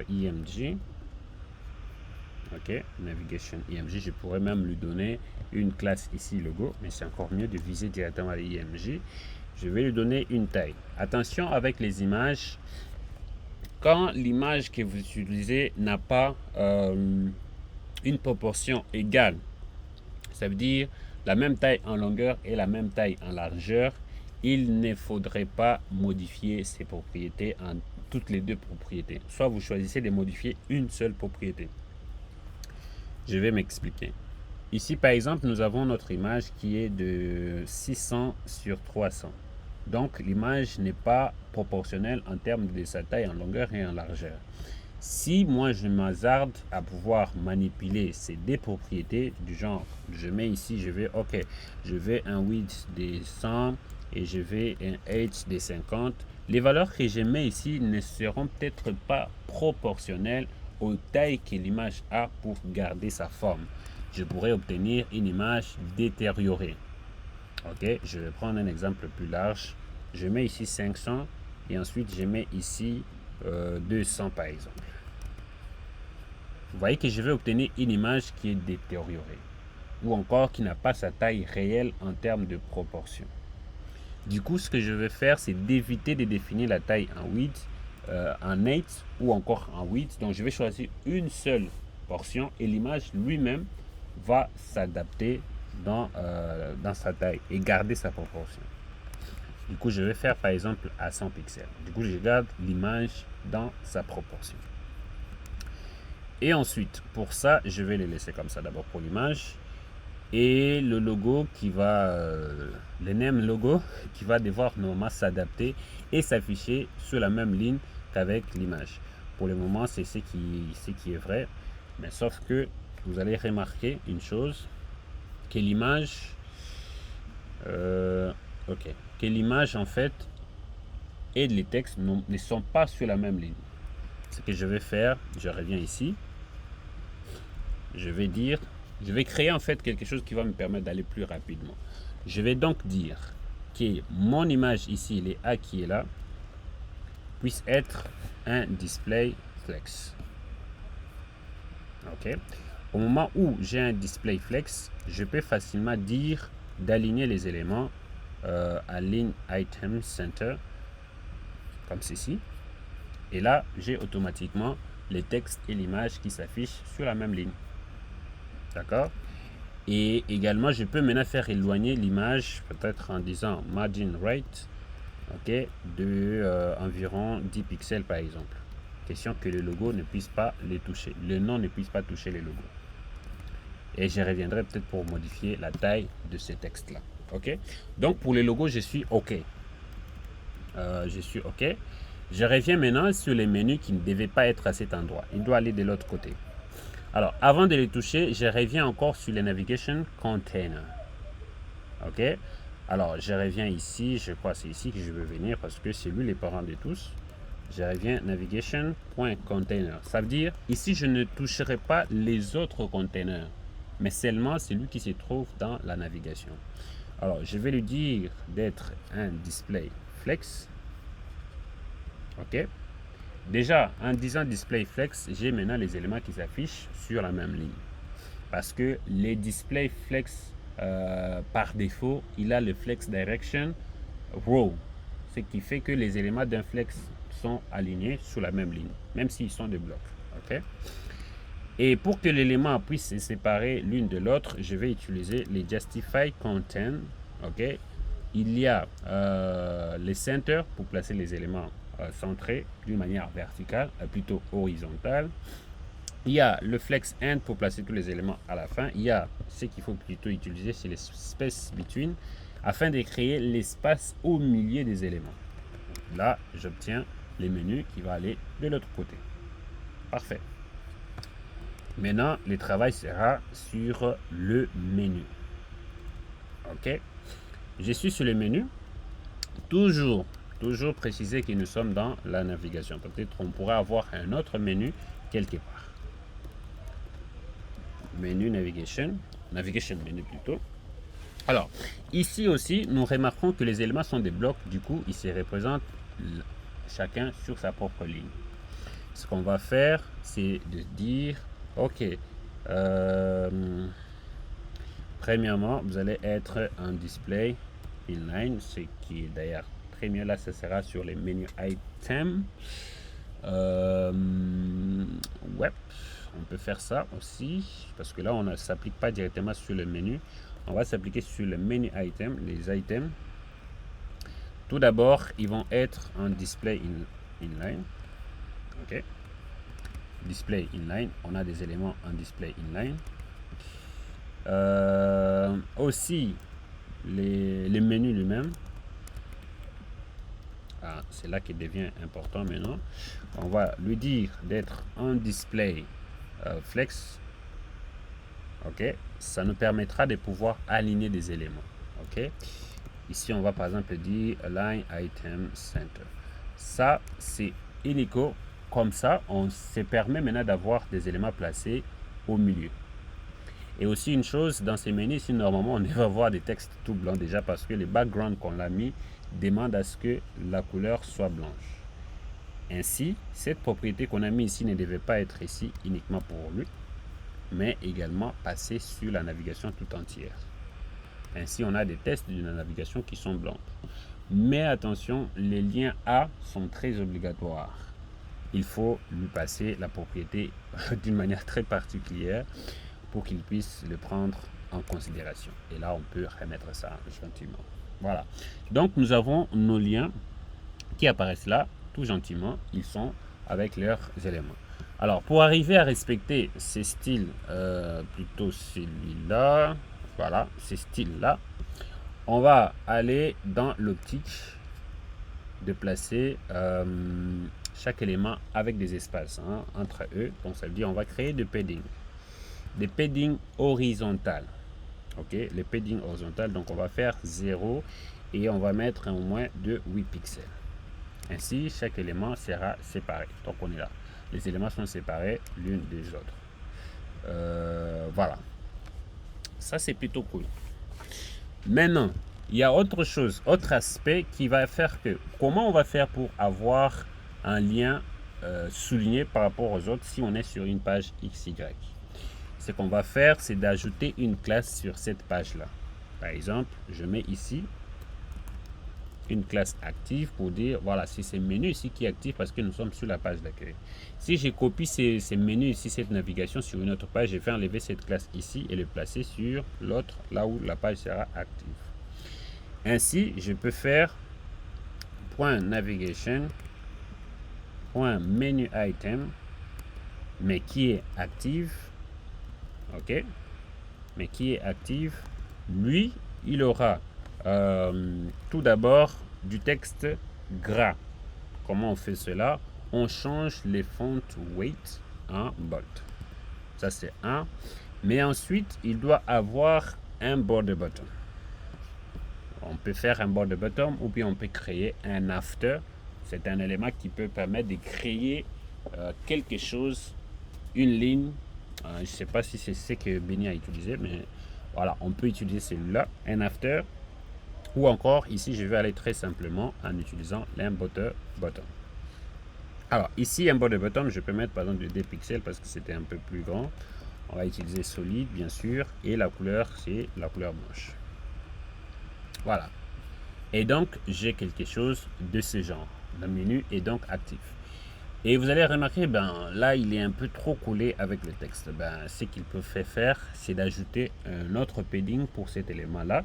IMG. Ok. Navigation IMG. Je pourrais même lui donner une classe ici, logo. Mais c'est encore mieux de viser directement les IMG. Je vais lui donner une taille. Attention avec les images. Quand l'image que vous utilisez n'a pas une proportion égale, ça veut dire la même taille en longueur et la même taille en largeur, il ne faudrait pas modifier ces propriétés en toutes les deux propriétés. Soit vous choisissez de modifier une seule propriété. Je vais m'expliquer. Ici, par exemple, nous avons notre image qui est de 600 sur 300. Donc, l'image n'est pas proportionnelle en termes de sa taille en longueur et en largeur. Si moi, je m'hazarde à pouvoir manipuler ces deux propriétés du genre, je mets ici, je vais un width de 100 et je vais un height de 50. Les valeurs que je mets ici ne seront peut-être pas proportionnelles aux tailles que l'image a pour garder sa forme. Je pourrais obtenir une image détériorée. Ok, je vais prendre un exemple plus large. Je mets ici 500 et ensuite je mets ici 200 par exemple. Vous voyez que je vais obtenir une image qui est détériorée ou encore qui n'a pas sa taille réelle en termes de proportion. Du coup, ce que je vais faire, c'est d'éviter de définir la taille en width, en height ou encore en width. Donc, je vais choisir une seule portion et l'image lui-même va s'adapter dans sa taille et garder sa proportion. Du coup, je vais faire par exemple à 100 pixels. Du coup, je garde l'image dans sa proportion. Et ensuite, pour ça, je vais les laisser comme ça d'abord pour l'image. Et le logo qui va, le name logo qui va devoir normalement s'adapter et s'afficher sur la même ligne qu'avec l'image. Pour le moment, c'est ce qui est vrai. Mais sauf que vous allez remarquer une chose, que l'image, que l'image en fait et les textes ne sont pas sur la même ligne. Ce que je vais faire, je reviens ici. Je vais créer en fait quelque chose qui va me permettre d'aller plus rapidement. Je vais donc dire que mon image ici, les A qui est là, puisse être un display flex. Ok. Au moment où j'ai un display flex, je peux facilement dire d'aligner les éléments à ligne item center comme ceci. Et là, j'ai automatiquement les textes et l'image qui s'affichent sur la même ligne. D'accord. Et également, je peux maintenant faire éloigner l'image, peut-être en disant margin right, ok, de environ 10 pixels par exemple. Question que le logo ne puisse pas les toucher, le nom ne puisse pas toucher les logos. Et je reviendrai peut-être pour modifier la taille de ces textes-là. OK? Donc, pour les logos, je suis OK. Je suis OK. Je reviens maintenant sur les menus qui ne devaient pas être à cet endroit. Il doit aller de l'autre côté. Alors, avant de les toucher, je reviens encore sur les Navigation Container. OK? Alors, je reviens ici. Je crois que c'est ici que je veux venir parce que c'est lui les parents de tous. Je reviens navigation.container. Ça veut dire, ici, je ne toucherai pas les autres containers, mais seulement celui qui se trouve dans la navigation. Alors, je vais lui dire d'être un display flex. OK? Déjà, en disant display flex, j'ai maintenant les éléments qui s'affichent sur la même ligne. Parce que les display flex, par défaut, il a le flex direction row. Ce qui fait que les éléments d'un flex sont alignés sur la même ligne, même s'ils sont des blocs. OK? Et pour que l'élément puisse se séparer l'une de l'autre, je vais utiliser les justify content. OK? Il y a les centers pour placer les éléments centrés d'une manière verticale, plutôt horizontale. Il y a le flex end pour placer tous les éléments à la fin. Il y a ce qu'il faut plutôt utiliser, c'est les space between, afin de créer l'espace au milieu des éléments. Là, j'obtiens les menus qui vont aller de l'autre côté. Parfait. Maintenant, le travail sera sur le menu. OK? Je suis sur le menu. Toujours préciser que nous sommes dans la navigation. Peut-être on pourrait avoir un autre menu quelque part. Menu navigation menu plutôt. Alors, ici aussi, nous remarquons que les éléments sont des blocs. Du coup, ils se représentent chacun sur sa propre ligne. Ce qu'on va faire, c'est de dire, OK, premièrement, vous allez être en display inline, ce qui est d'ailleurs très mieux. Là, ce sera sur les menus items. Ouais, on peut faire ça aussi, parce que là, on ne s'applique pas directement sur le menu. On va s'appliquer sur le menu item, les items. Tout d'abord, ils vont être en display inline. OK. Display inline, on a des éléments en display inline. Aussi, les menus lui-même. Ah, c'est là qu'il devient important maintenant. On va lui dire d'être en display flex. OK. Ça nous permettra de pouvoir aligner des éléments. OK. Ici, on va par exemple dire align item center. Ça, c'est illico. Comme ça, on se permet maintenant d'avoir des éléments placés au milieu. Et aussi une chose, dans ces menus, ici, normalement, on devrait avoir des textes tout blancs déjà parce que le background qu'on l'a mis demande à ce que la couleur soit blanche. Ainsi, cette propriété qu'on a mis ici ne devait pas être ici uniquement pour lui, mais également passer sur la navigation tout entière. Ainsi, on a des tests de la navigation qui sont blancs. Mais attention, les liens A sont très obligatoires. Il faut lui passer la propriété d'une manière très particulière pour qu'il puisse le prendre en considération. Et là, on peut remettre ça gentiment. Voilà. Donc, nous avons nos liens qui apparaissent là, tout gentiment. Ils sont avec leurs éléments. Alors, pour arriver à respecter ces styles, plutôt celui-là, voilà, ces styles-là, on va aller dans l'optique de placer chaque élément avec des espaces entre eux. Donc, ça veut dire on va créer des paddings horizontales. OK, les paddings horizontales, donc on va faire 0 et on va mettre au moins de 8 pixels. Ainsi, chaque élément sera séparé. Donc, on est là. Les éléments sont séparés l'une des autres. Voilà. Ça, c'est plutôt cool. Maintenant, il y a autre chose, autre aspect qui va faire que, comment on va faire pour avoir un lien souligné par rapport aux autres si on est sur une page XY. Ce qu'on va faire, c'est d'ajouter une classe sur cette page-là. Par exemple, je mets ici une classe active pour dire, voilà, c'est ce menu ici qui est actif parce que nous sommes sur la page d'accueil. Si je copie ces menus ici, cette navigation sur une autre page, je vais enlever cette classe ici et le placer sur l'autre, là où la page sera active. Ainsi, je peux faire .navigation, .menu item, mais qui est active. OK, mais qui est active, lui, il aura Tout d'abord, du texte gras. Comment on fait cela? On change les font weight en bold. Ça, c'est un. Mais ensuite, il doit avoir un border bottom. On peut faire un border bottom ou bien on peut créer un after. C'est un élément qui peut permettre de créer quelque chose, une ligne. Je ne sais pas si c'est ce que Benny a utilisé, mais voilà, on peut utiliser celui-là, un after. Ou encore, ici, je vais aller très simplement en utilisant un border bottom. Alors, ici, un border bottom, je peux mettre par exemple de 2 pixels parce que c'était un peu plus grand. On va utiliser solide, bien sûr. Et la couleur, c'est la couleur blanche. Voilà. Et donc, j'ai quelque chose de ce genre. Le menu est donc actif. Et vous allez remarquer, là, il est un peu trop collé avec le texte. Ce qu'il peut faire, c'est d'ajouter un autre padding pour cet élément-là,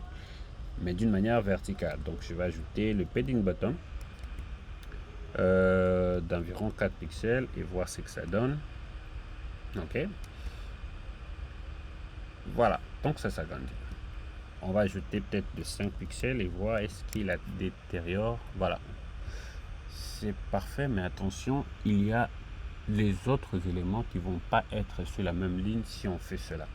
mais d'une manière verticale. Donc, je vais ajouter le padding bottom d'environ 4 pixels et voir ce que ça donne. OK. Voilà. Donc, ça s'agrandit. On va ajouter peut-être de 5 pixels et voir est-ce qu'il a détériore. Voilà. C'est parfait, mais attention, il y a les autres éléments qui vont pas être sur la même ligne si on fait cela.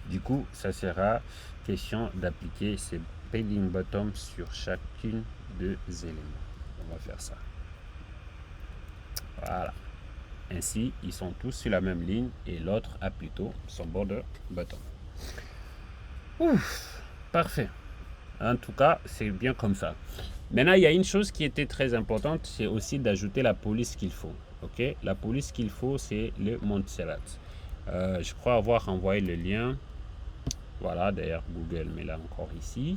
Du coup, ça sera question d'appliquer ces padding bottom sur chacune des éléments. On va faire ça. Voilà. Ainsi, ils sont tous sur la même ligne et l'autre a plutôt son border bottom. Ouf, parfait. En tout cas, c'est bien comme ça. Maintenant, il y a une chose qui était très importante, c'est aussi d'ajouter la police qu'il faut. Ok, la police qu'il faut, c'est le Montserrat. Je crois avoir envoyé le lien. Voilà, d'ailleurs, Google met là encore ici.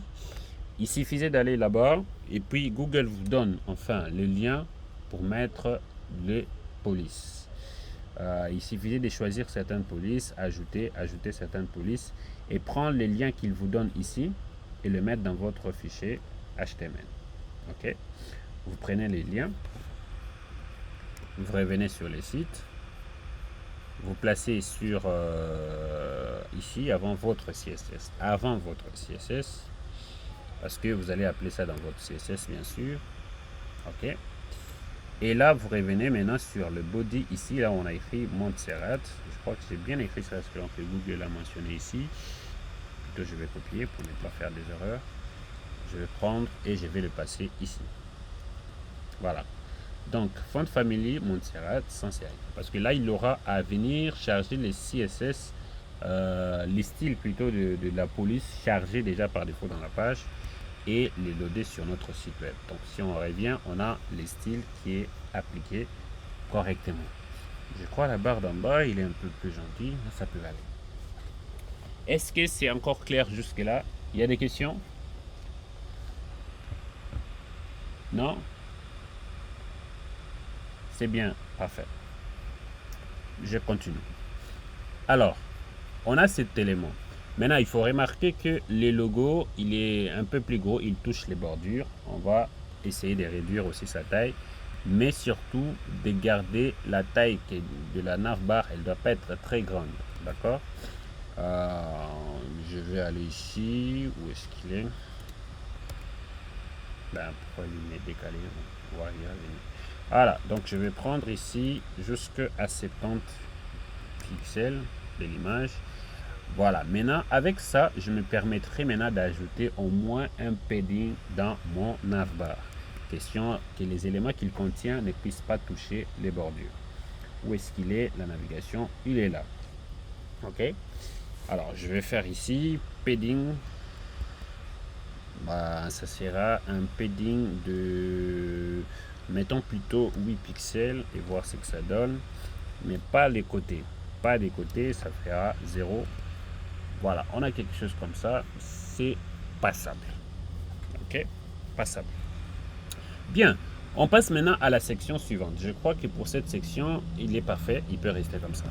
Il suffisait d'aller là-bas et puis Google vous donne enfin le lien pour mettre les polices. Il suffisait de choisir certaines polices, ajouter certaines polices et prendre les liens qu'il vous donne ici et le mettre dans votre fichier HTML. Ok, vous prenez les liens, vous revenez sur le site, vous placez sur ici avant votre CSS, parce que vous allez appeler ça dans votre CSS bien sûr. Ok, et là vous revenez maintenant sur le body ici, là on a écrit Montserrat. Je crois que c'est bien écrit ça, parce que Google l'a mentionné ici. Plutôt je vais copier pour ne pas faire des erreurs. Je vais prendre et je vais le passer ici. Voilà. Donc, font family Montserrat sans série. Parce que là, il aura à venir charger les CSS, les styles plutôt de la police chargés déjà par défaut dans la page et les loader sur notre site web. Donc, si on revient, on a les styles qui est appliqué correctement. Je crois la barre d'en bas, il est un peu plus gentil. Ça peut aller. Est-ce que c'est encore clair jusque-là? Il y a des questions? Non? C'est bien, parfait. Je continue. Alors, on a cet élément. Maintenant, il faut remarquer que le logo, il est un peu plus gros, il touche les bordures. On va essayer de réduire aussi sa taille, mais surtout de garder la taille de la navbar, elle ne doit pas être très grande. D'accord? Je vais aller ici. Où est-ce qu'il est? Pourquoi il est décalé? Voilà, donc je vais prendre ici jusqu'à 70 pixels de l'image. Voilà, maintenant avec ça, je me permettrai maintenant d'ajouter au moins un padding dans mon navbar. Question que les éléments qu'il contient ne puissent pas toucher les bordures. Où est-ce qu'il est? La navigation, il est là. Ok. Alors, je vais faire ici padding. Ça sera un padding de, mettons plutôt 8 pixels et voir ce que ça donne, mais pas les côtés. Pas des côtés, ça fera 0. Voilà, on a quelque chose comme ça, c'est passable. Ok, passable. Bien, on passe maintenant à la section suivante. Je crois que pour cette section, il est parfait, il peut rester comme ça.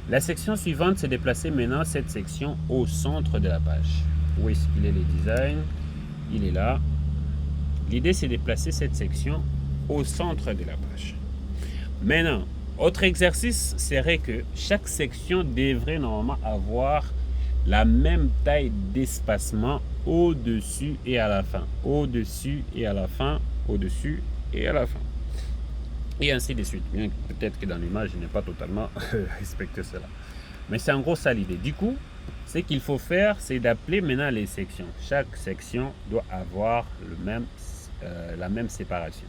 La section suivante, c'est de placer maintenant cette section au centre de la page. Où est-ce qu'il est, les designs? Il est là. L'idée, c'est de placer cette section au centre de la page. Maintenant, autre exercice serait que chaque section devrait normalement avoir la même taille d'espacement au-dessus et à la fin, au-dessus et à la fin, au-dessus et à la fin. Et ainsi de suite. Bien peut-être que dans l'image, je n'ai pas totalement respecté cela. Mais c'est en gros ça l'idée. Du coup, ce qu'il faut faire, c'est d'appeler maintenant les sections. Chaque section doit avoir la même séparation.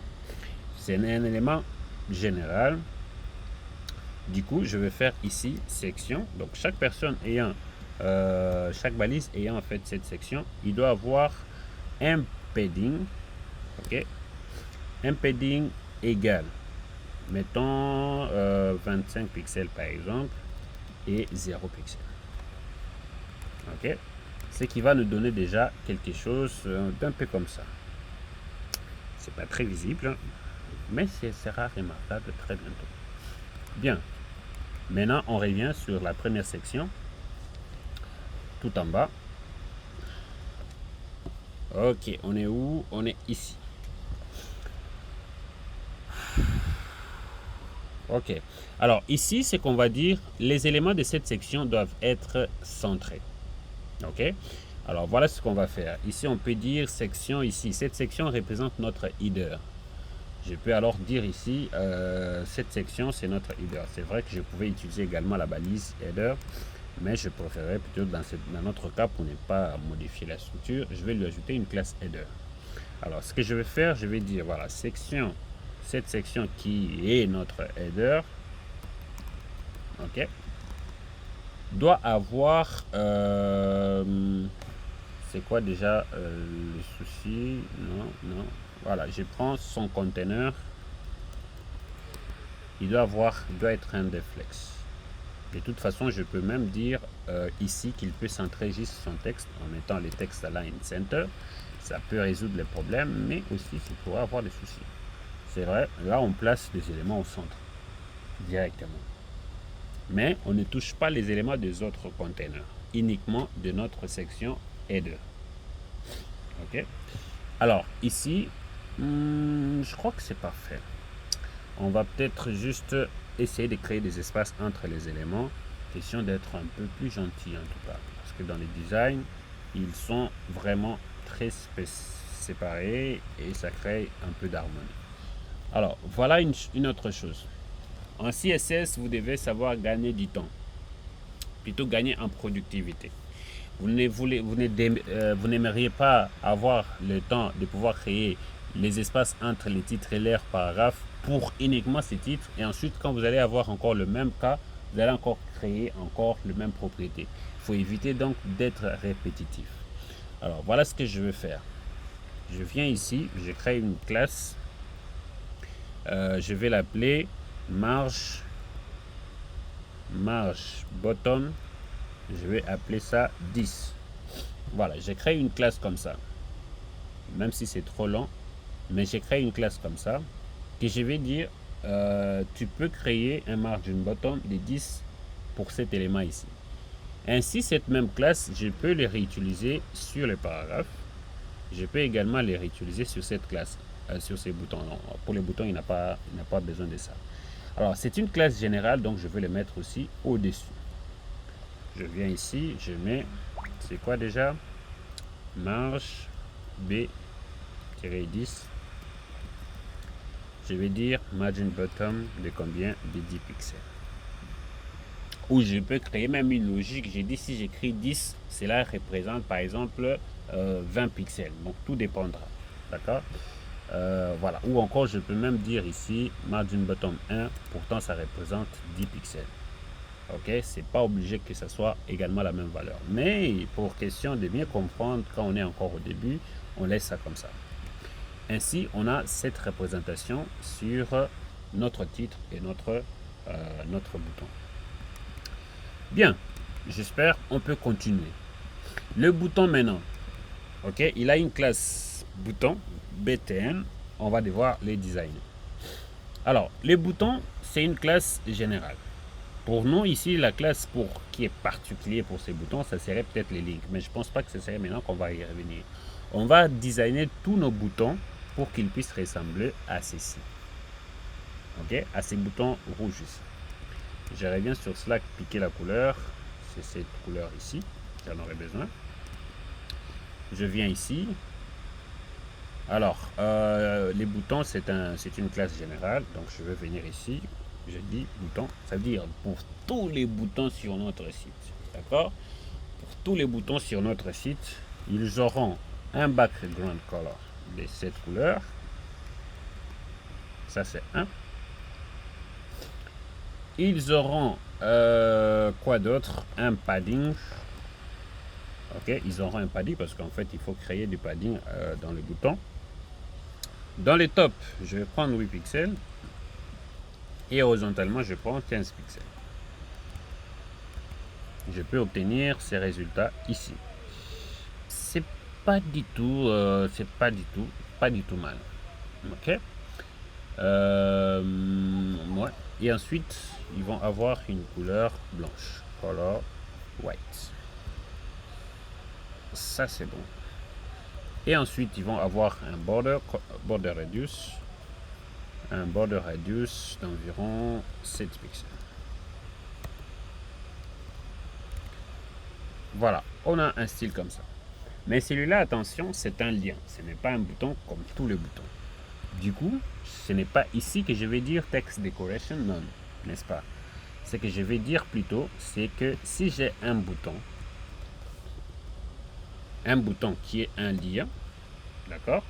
C'est un élément général. Du coup, je vais faire ici section. Donc chaque personne ayant, chaque balise ayant en fait cette section, il doit avoir un padding, ok, un padding égal, mettons 25 pixels par exemple, et 0 pixels. Ok, ce qui va nous donner déjà quelque chose d'un peu comme ça. C'est pas très visible, mais ce sera remarquable très bientôt. Bien, maintenant on revient sur la première section, tout en bas. Ok, on est où? On est ici. Ok, alors ici c'est qu'on va dire les éléments de cette section doivent être centrés. Ok, alors voilà ce qu'on va faire. Ici on peut dire section ici. Cette section représente notre header. Je peux alors dire ici cette section c'est notre header. C'est vrai que je pouvais utiliser également la balise header, mais je préférerais plutôt dans notre cas, pour ne pas modifier la structure, je vais lui ajouter une classe header. Alors ce que je vais faire, je vais dire voilà section, cette section qui est notre header, ok, doit avoir c'est quoi déjà le souci? Non, voilà, je prends son conteneur, il doit être un deflex. De toute façon, je peux même dire ici qu'il peut centrer juste son texte en mettant les textes align center. Ça peut résoudre les problèmes, mais aussi ça pourrait avoir des soucis. C'est vrai, là on place les éléments au centre directement. Mais on ne touche pas les éléments des autres containers, uniquement de notre section header. Ok. Alors ici, je crois que c'est parfait. On va peut-être juste essayer de créer des espaces entre les éléments. Question d'être un peu plus gentil en tout cas, parce que dans les designs, ils sont vraiment très séparés et ça crée un peu d'harmonie. Alors voilà une autre chose. En CSS, vous devez savoir gagner du temps, plutôt gagner en productivité. Vous n'aimeriez pas avoir le temps de pouvoir créer les espaces entre les titres et leurs paragraphes pour uniquement ces titres, et ensuite quand vous allez avoir encore le même cas, vous allez encore créer encore le même propriété. Il faut éviter donc d'être répétitif. Alors voilà ce que je vais faire. Je viens ici, je crée une classe, je vais l'appeler marge bottom, je vais appeler ça 10. Voilà, j'ai créé une classe comme ça, même si c'est trop long, mais j'ai créé une classe comme ça que je vais dire tu peux créer un margin bottom de 10 pour cet élément ici. Ainsi, cette même classe, je peux les réutiliser sur les paragraphes. Je peux également les réutiliser sur cette classe, sur ces boutons. Non, pour les boutons, il n'a pas besoin de ça. Alors, c'est une classe générale, donc je vais le mettre aussi au-dessus. Je viens ici, je mets, c'est quoi déjà? Marge B-10. Je vais dire margin bottom de combien? De 10 pixels. Ou je peux créer même une logique. J'ai dit si j'écris 10, cela représente par exemple 20 pixels. Donc tout dépendra. D'accord? Voilà. Ou encore je peux même dire ici margin bottom 1, pourtant ça représente 10 pixels. Ok, c'est pas obligé que ça soit également la même valeur, mais pour question de bien comprendre quand on est encore au début, on laisse ça comme ça. Ainsi on a cette représentation sur notre titre et notre bouton. Bien, j'espère on peut continuer. Le bouton maintenant, ok, il a une classe bouton BTN, on va devoir les designer. Alors les boutons, c'est une classe générale. Pour nous ici, la classe qui est particulier pour ces boutons, ça serait peut-être les links, mais je pense pas que ce serait maintenant qu'on va y revenir. On va designer tous nos boutons pour qu'ils puissent ressembler à ceci, ok, à ces boutons rouges ici. Je reviens sur Slack, piquer la couleur, c'est cette couleur ici. j'en aurai besoin. Je viens ici. Alors, les boutons, c'est une classe générale. Donc, je vais venir ici. Je dis bouton. Ça veut dire pour tous les boutons sur notre site. D'accord? Pour tous les boutons sur notre site, ils auront un background color de cette couleur. Ça, c'est un. Ils auront quoi d'autre? Un padding. Ok, ils auront un padding parce qu'en fait, il faut créer du padding dans le bouton. Dans les tops, je vais prendre 8 pixels. Et horizontalement, je prends 15 pixels. Je peux obtenir ces résultats ici. C'est pas du tout mal. Ok. Ouais. Et ensuite, ils vont avoir une couleur blanche, color white. Ça c'est bon. Et ensuite, ils vont avoir un border radius, d'environ 7 pixels. Voilà, on a un style comme ça. Mais celui-là, attention, c'est un lien. Ce n'est pas un bouton comme tous les boutons. Du coup, ce n'est pas ici que je vais dire text decoration none, n'est-ce pas? Ce que je vais dire plutôt, c'est que si j'ai un bouton qui est un lien, d'accord,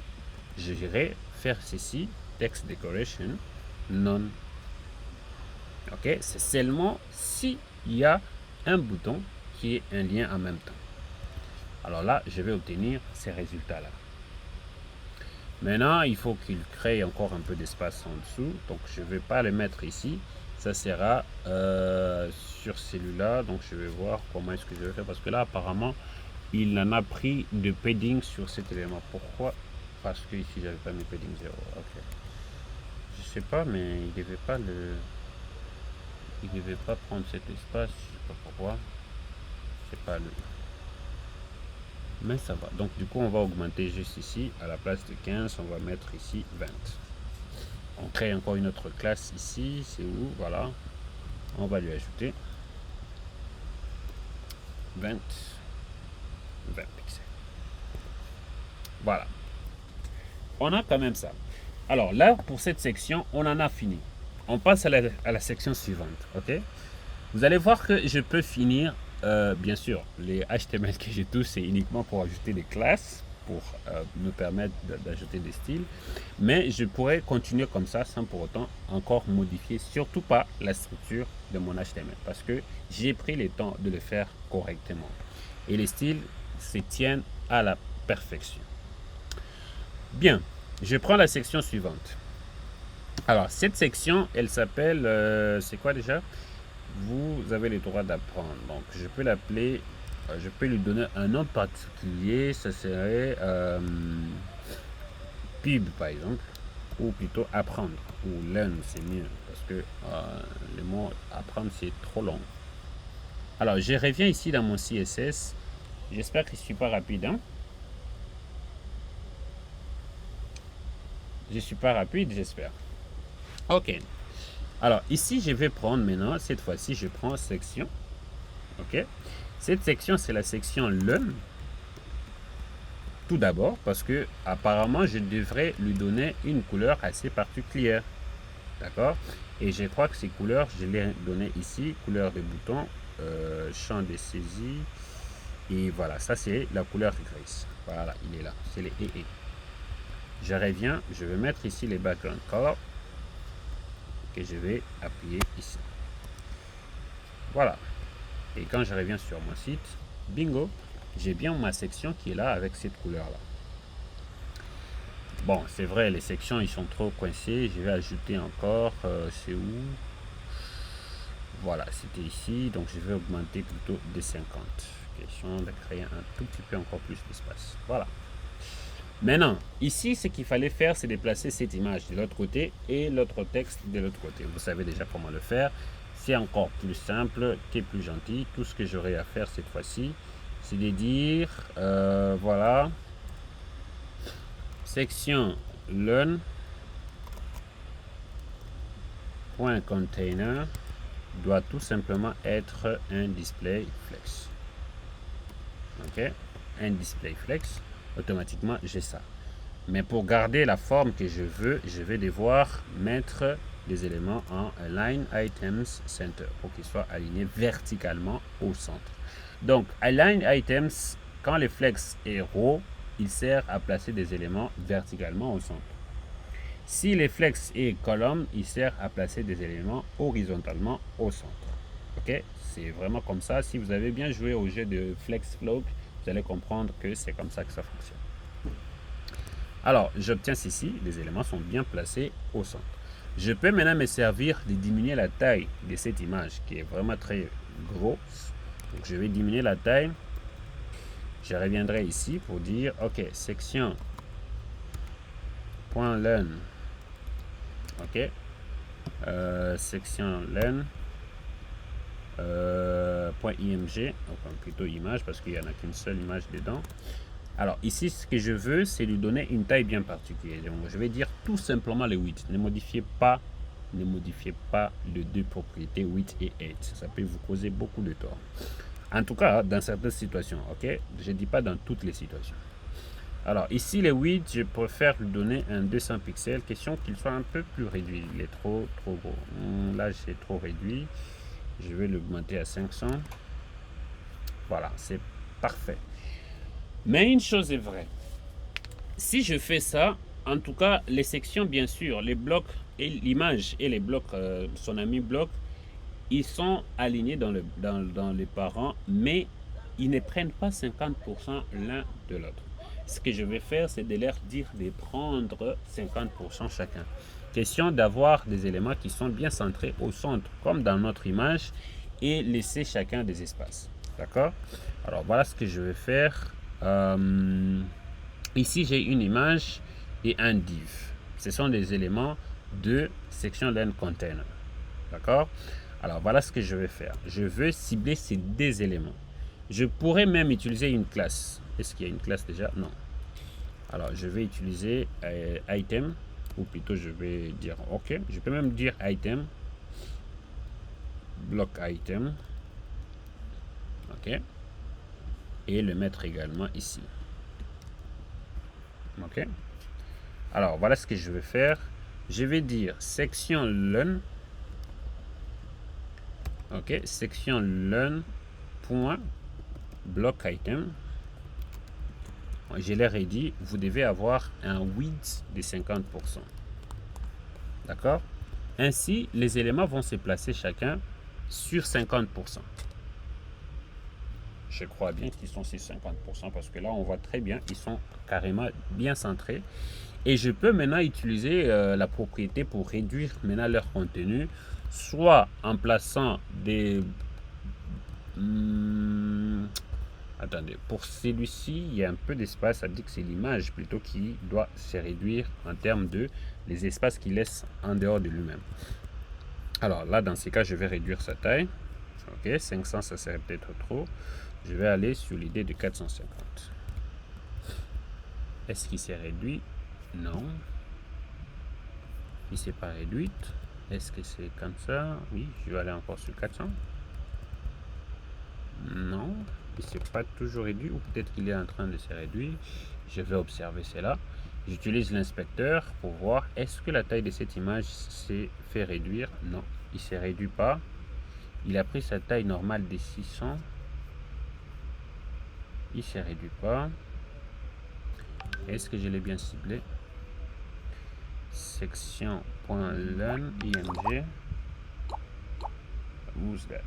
je vais faire ceci, text decoration none. Ok, c'est seulement si il y a un bouton qui est un lien en même temps. Alors là, je vais obtenir ces résultats-là. Maintenant, il faut qu'il crée encore un peu d'espace en dessous. Donc, je ne vais pas le mettre ici. Ça sera sur celui-là. Donc, je vais voir comment est-ce que je vais faire. Parce que là, apparemment, il en a pris de padding sur cet élément. Pourquoi? Parce que ici, j'avais pas mis padding 0. Ok. Je sais pas, mais il devait pas prendre cet espace. Je sais pas pourquoi. C'est pas le... Mais ça va. Donc, du coup, on va augmenter juste ici. À la place de 15, on va mettre ici 20. On crée encore une autre classe ici. C'est où? Voilà. On va lui ajouter 20 pixels. Voilà. On a quand même ça. Alors là, pour cette section, on en a fini. On passe à la section suivante. Ok? Vous allez voir que je peux finir. Bien sûr, les HTML que j'ai tous, c'est uniquement pour ajouter des classes, pour me permettre d'ajouter des styles. Mais je pourrais continuer comme ça sans pour autant encore modifier, surtout pas la structure de mon HTML, parce que j'ai pris le temps de le faire correctement. Et les styles se tiennent à la perfection. Bien, je prends la section suivante. Alors, cette section, elle s'appelle, c'est quoi déjà? Vous avez le droit d'apprendre. Donc, je peux l'appeler, je peux lui donner un nom particulier. Ça serait pub, par exemple, ou plutôt apprendre, ou learn, c'est mieux, parce que le mot apprendre, c'est trop long. Alors, je reviens ici dans mon CSS. J'espère que je ne suis pas rapide. Hein? Je ne suis pas rapide, j'espère. Ok. Alors, ici, je vais prendre maintenant, cette fois-ci, je prends section. OK. Cette section, c'est la section learn. Tout d'abord, parce que apparemment, je devrais lui donner une couleur assez particulière. D'accord? Et je crois que ces couleurs, je les ai données ici. Couleur de bouton, champ de saisie. Et voilà, ça, c'est la couleur grise. Voilà, il est là. C'est les EE. Je reviens, je vais mettre ici les background color. Que je vais appuyer ici. Voilà. Et quand je reviens sur mon site, bingo, j'ai bien ma section qui est là avec cette couleur-là. Bon, c'est vrai, les sections, ils sont trop coincés. Je vais ajouter encore, c'est où? Voilà, c'était ici. Donc, je vais augmenter plutôt de 50. Question de créer un tout petit peu encore plus d'espace. Voilà. Maintenant, ici, ce qu'il fallait faire, c'est déplacer cette image de l'autre côté et l'autre texte de l'autre côté. Vous savez déjà comment le faire. C'est encore plus simple, qui est plus gentil. Tout ce que j'aurai à faire cette fois-ci, c'est de dire, voilà, section learn .container doit tout simplement être un display flex. ok, un display flex, automatiquement j'ai ça. Mais pour garder la forme que je veux, je vais devoir mettre des éléments en Align Items Center pour qu'ils soient alignés verticalement au centre. Donc, Align Items, quand le flex est row, il sert à placer des éléments verticalement au centre. Si le flex est column, il sert à placer des éléments horizontalement au centre. Ok, c'est vraiment comme ça. Si vous avez bien joué au jeu de flex float, vous allez comprendre que c'est comme ça que ça fonctionne. Alors, j'obtiens ceci, les éléments sont bien placés au centre. Je peux maintenant me servir de diminuer la taille de cette image qui est vraiment très grosse. Donc, je vais diminuer la taille. Je reviendrai ici pour dire, ok, section.len. Ok, section len. .img, enfin plutôt image parce qu'il n'y en a qu'une seule image dedans. Alors ici, ce que je veux, c'est lui donner une taille bien particulière. Donc, je vais dire tout simplement le width. Ne modifiez pas les deux propriétés width et height. Ça peut vous causer beaucoup de tort. En tout cas, dans certaines situations, ok. Je ne dis pas dans toutes les situations. Alors ici, le width, je préfère lui donner un 200 pixels. Question qu'il soit un peu plus réduit. Il est trop gros. Là, j'ai trop réduit. Je vais l'augmenter à 500. Voilà, c'est parfait. Mais une chose est vraie. Si je fais ça, en tout cas, les sections, bien sûr, les blocs et l'image et les blocs, son ami bloc, ils sont alignés dans les parents, mais ils ne prennent pas 50% l'un de l'autre. Ce que je vais faire, c'est de leur dire de prendre 50% chacun. Question d'avoir des éléments qui sont bien centrés au centre, comme dans notre image, et laisser chacun des espaces. D'accord? Alors, voilà ce que je vais faire. Ici, j'ai une image et un div. Ce sont des éléments de section len container. D'accord? Alors, voilà ce que je vais faire. Je veux cibler ces deux éléments. Je pourrais même utiliser une classe. Est-ce qu'il y a une classe déjà? Non. Alors, je vais utiliser item, ou plutôt je vais dire OK. Je peux même dire item, bloc item. OK. Et le mettre également ici. OK. Alors, voilà ce que je vais faire. Je vais dire section len. OK. Section len. Point. Bloc item. Je leur ai dit, vous devez avoir un width de 50%. D'accord? Ainsi, les éléments vont se placer chacun sur 50%. Je crois bien qu'ils sont sur 50% parce que là, on voit très bien, ils sont carrément bien centrés. Et je peux maintenant utiliser la propriété pour réduire maintenant leur contenu, soit en plaçant des... attendez, pour celui-ci, il y a un peu d'espace, ça dit que c'est l'image plutôt qui doit se réduire en termes de les espaces qu'il laisse en dehors de lui-même. Alors là, dans ces cas, je vais réduire sa taille. Ok, 500, ça serait peut-être trop. Je vais aller sur l'idée de 450. Est-ce qu'il s'est réduit? Non. Il ne s'est pas réduit. Est-ce que c'est comme ça? Oui, je vais aller encore sur 400. Non, il ne s'est pas toujours réduit, ou peut-être qu'il est en train de se réduire. Je vais observer cela. J'utilise l'inspecteur pour voir est-ce que la taille de cette image s'est fait réduire. Non, il ne s'est réduit pas. Il a pris sa taille normale de 600. Il ne s'est réduit pas. Est-ce que je l'ai bien ciblé? Section.len img. Who's that?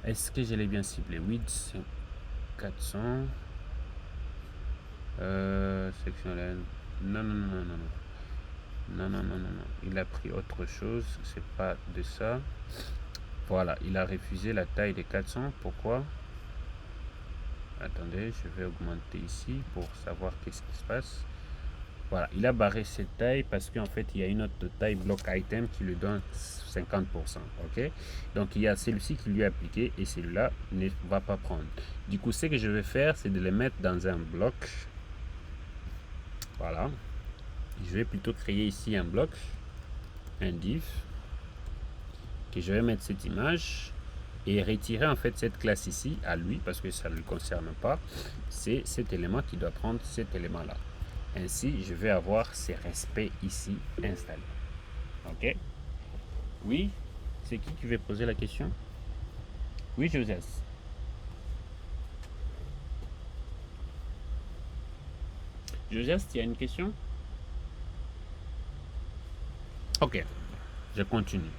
Est-ce que je l'ai bien ciblé? Width 400. Section len. Non. Il a pris autre chose. C'est pas de ça. Voilà, il a refusé la taille de 400. Pourquoi? Attendez, je vais augmenter ici pour savoir qu'est-ce qui se passe. Voilà, il a barré cette taille parce qu'en fait, il y a une autre taille bloc item qui lui donne 50%. Ok, donc il y a celui-ci qui lui est appliqué et celui-là ne va pas prendre. Du coup, ce que je vais faire, c'est de les mettre dans un bloc. Voilà. Je vais plutôt créer ici un bloc, un div, que je vais mettre cette image. et retirer en fait cette classe ici à lui parce que ça ne le concerne pas. C'est cet élément qui doit prendre cet élément là. Ainsi je vais avoir ces respects ici installés. Ok, oui, c'est qui veut poser la question? Oui, Joseph. Joseph, tu as une question? Ok, je continue.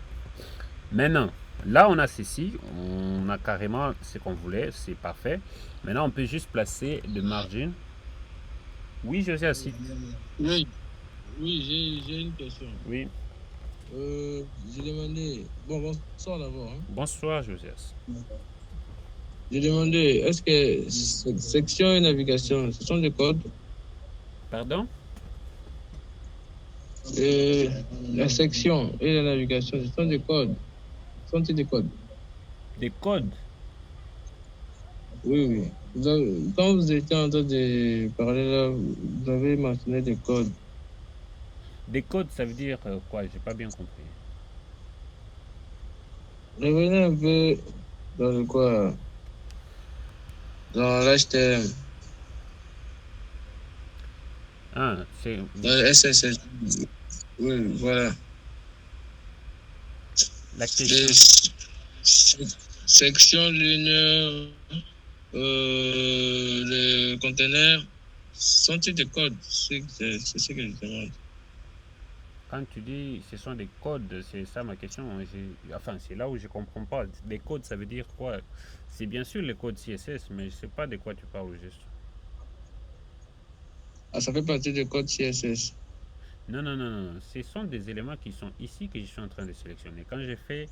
Maintenant, là on a ceci, on a carrément ce qu'on voulait, c'est parfait. Maintenant on peut juste placer le margin. Oui, Joseph, si. Oui, oui, j'ai une question. Oui. J'ai demandé. Bon, bonsoir d'abord. Hein. Bonsoir, Joseph. J'ai demandé, est-ce que section et navigation, ce sont des codes? Pardon? La section et la navigation, ce sont des codes. Sont-ils des codes? Des codes? Oui, oui. Quand vous étiez en train de parler là, vous avez mentionné des codes. Des codes, ça veut dire quoi? J'ai pas bien compris. Revenez un peu dans le quoi? Dans l'HTML. Ah, c'est. Dans le SSS. Oui, voilà. La Les question. sections linéaires, les conteneurs, sont-ils des codes? C'est ce que je demande. Quand tu dis ce sont des codes, c'est ça ma question. Enfin, c'est là où je comprends pas. Des codes, ça veut dire quoi? C'est bien sûr les codes CSS, mais je sais pas de quoi tu parles juste. Ah, ça fait partie des codes CSS. Non, non, non, non. Ce sont des éléments qui sont ici que je suis en train de sélectionner. Quand j'ai fait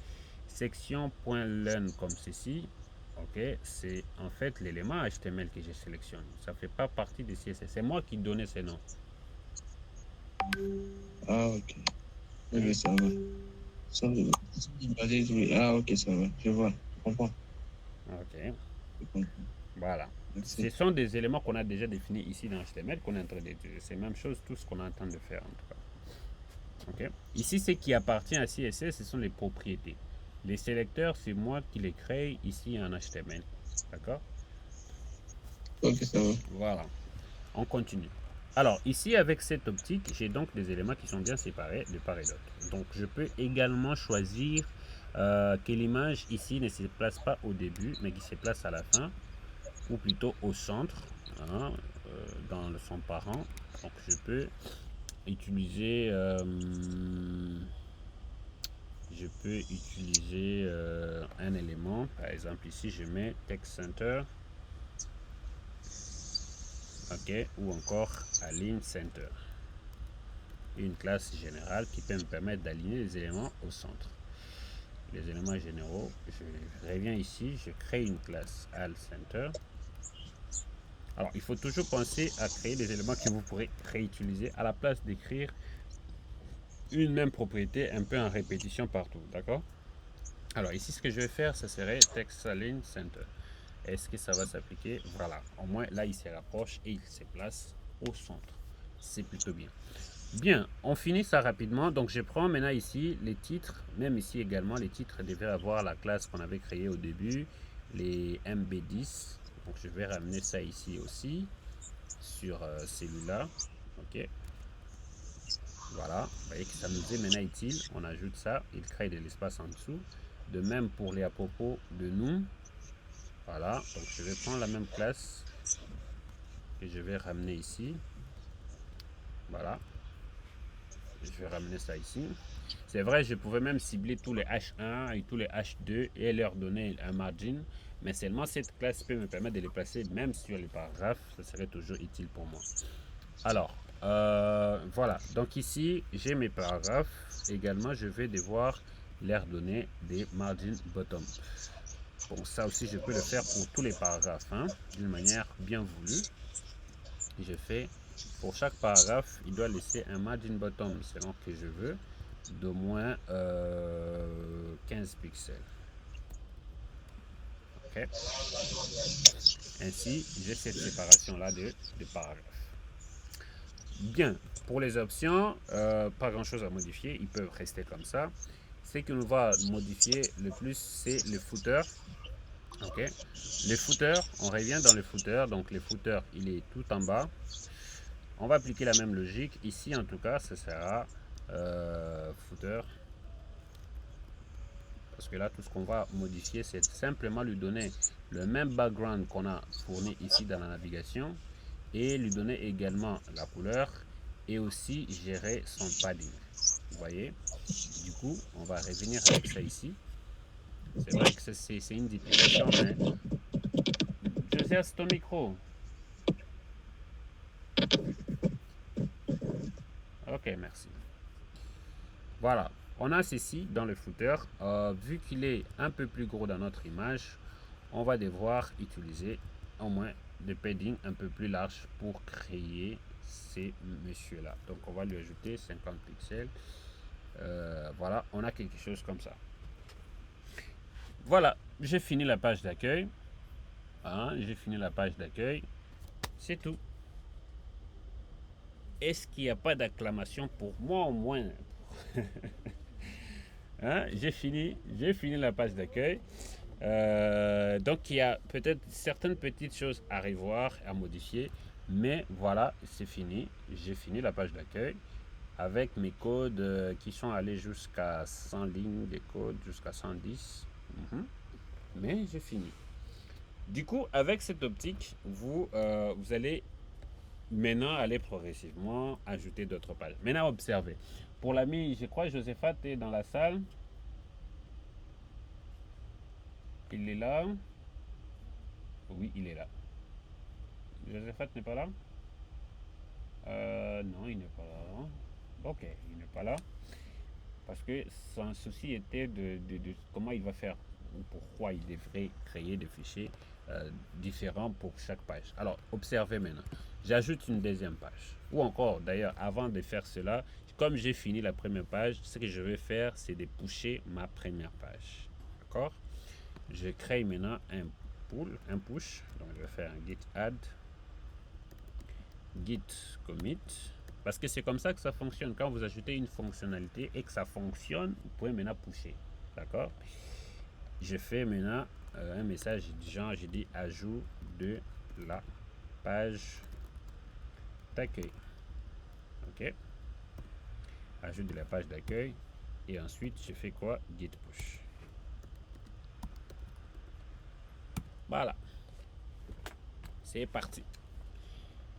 section.learn comme ceci, ok, c'est en fait l'élément HTML que je sélectionne. Ça fait pas partie des CSS. C'est moi qui donnais ces noms. Ah, ok. Ok, ça va. Ah, ok, ça va. Je vois. Je comprends. Ok, Je comprends. voilà. Merci. Ce sont des éléments qu'on a déjà définis ici dans HTML qu'on est en train d'utiliser. C'est la même chose, tout ce qu'on est en train de faire en tout cas. Ok. Ici, ce qui appartient à CSS, ce sont les propriétés. Les sélecteurs, c'est moi qui les crée ici en HTML. D'accord? Ok, ça va. Voilà. On continue. Alors, ici, avec cette optique, j'ai donc des éléments qui sont bien séparés de part et d'autre. Donc, je peux également choisir que l'image ici ne se place pas au début, mais qui se place à la fin, ou plutôt au centre, hein, dans son parent. Donc, je peux utiliser un élément. Par exemple, ici, je mets text center. Ok, ou encore align center. Une classe générale qui peut me permettre d'aligner les éléments au centre. Les éléments généraux, je reviens ici, je crée une classe al center. Alors, il faut toujours penser à créer des éléments que vous pourrez réutiliser à la place d'écrire une même propriété un peu en répétition partout, d'accord? Alors ici, ce que je vais faire, ça serait text align center. Est-ce que ça va s'appliquer? Voilà, au moins là, il se rapproche et il se place au centre. C'est plutôt bien. Bien, on finit ça rapidement. Donc, je prends maintenant ici les titres. Même ici également, les titres devaient avoir la classe qu'on avait créée au début, les MB10. Donc, je vais ramener ça ici aussi, sur celui-là. Ok. Voilà, vous voyez que ça nous est maintenant utile. On ajoute ça, il crée de l'espace en dessous. De même pour les à propos de nous. Voilà, donc je vais prendre la même classe que je vais ramener ici. Voilà. Je vais ramener ça ici. C'est vrai, je pouvais même cibler tous les H1 et tous les H2 et leur donner un margin. Mais seulement cette classe peut me permettre de les placer même sur les paragraphes. Ce serait toujours utile pour moi. Alors, voilà. Donc ici, j'ai mes paragraphes. Également, je vais devoir leur donner des margin bottom. Bon, ça aussi, je peux le faire pour tous les paragraphes, hein, d'une manière bien voulue. Je fais, pour chaque paragraphe, il doit laisser un margin bottom, selon que je veux, d'au moins 15 pixels. Ok. Ainsi, j'ai cette séparation-là de paragraphes. Bien, pour les options, pas grand-chose à modifier, ils peuvent rester comme ça. ce qui nous va modifier le plus, c'est le footer. Ok, les footers, on revient dans le footer. Donc le footer, il est tout en bas. On va appliquer la même logique. Ici, en tout cas, ce sera footer. Parce que là, tout ce qu'on va modifier, c'est simplement lui donner le même background qu'on a fourni ici dans la navigation. Et lui donner également la couleur. Et aussi gérer son padding. Vous voyez? Du coup, on va revenir avec ça ici. C'est vrai que c'est une duplication, mais... Josias, ton micro. Ok, merci. Voilà, on a ceci dans le footer. Vu qu'il est un peu plus gros dans notre image, on va devoir utiliser au moins des paddings un peu plus larges pour créer ces messieurs-là. Donc, on va lui ajouter 50 pixels. Voilà, on a quelque chose comme ça. Voilà, j'ai fini la page d'accueil. Hein, j'ai fini la page d'accueil. C'est tout. Est-ce qu'il n'y a pas d'acclamation pour moi au moins? Hein, j'ai fini la page d'accueil. Donc il y a peut-être certaines petites choses à revoir, à modifier. Mais voilà, c'est fini. J'ai fini la page d'accueil avec mes codes qui sont allés jusqu'à 100 lignes, des codes jusqu'à 110. Mais j'ai fini. Du coup, avec cette optique, vous allez maintenant aller progressivement ajouter d'autres pages. Maintenant, observez. Pour l'ami, je crois, Josephat est dans la salle. Il est là. Oui, il est là. Josephat n'est pas là? Non, il n'est pas là. Ok, il n'est pas là. Parce que son souci était de comment il va faire ou pourquoi il devrait créer des fichiers différents pour chaque page. Alors, observez maintenant. J'ajoute une deuxième page. Ou encore, d'ailleurs, avant de faire cela, comme j'ai fini la première page, ce que je vais faire, c'est de pusher ma première page. D'accord? Je crée maintenant un push. Donc, je vais faire un git add, git commit. Parce que c'est comme ça que ça fonctionne. Quand vous ajoutez une fonctionnalité et que ça fonctionne, vous pouvez maintenant pusher. D'accord? Je fais maintenant un message du genre, j'ai dit ajout de la page d'accueil. Ok? Ajout de la page d'accueil. Et ensuite, je fais quoi? Git push. Voilà. C'est parti.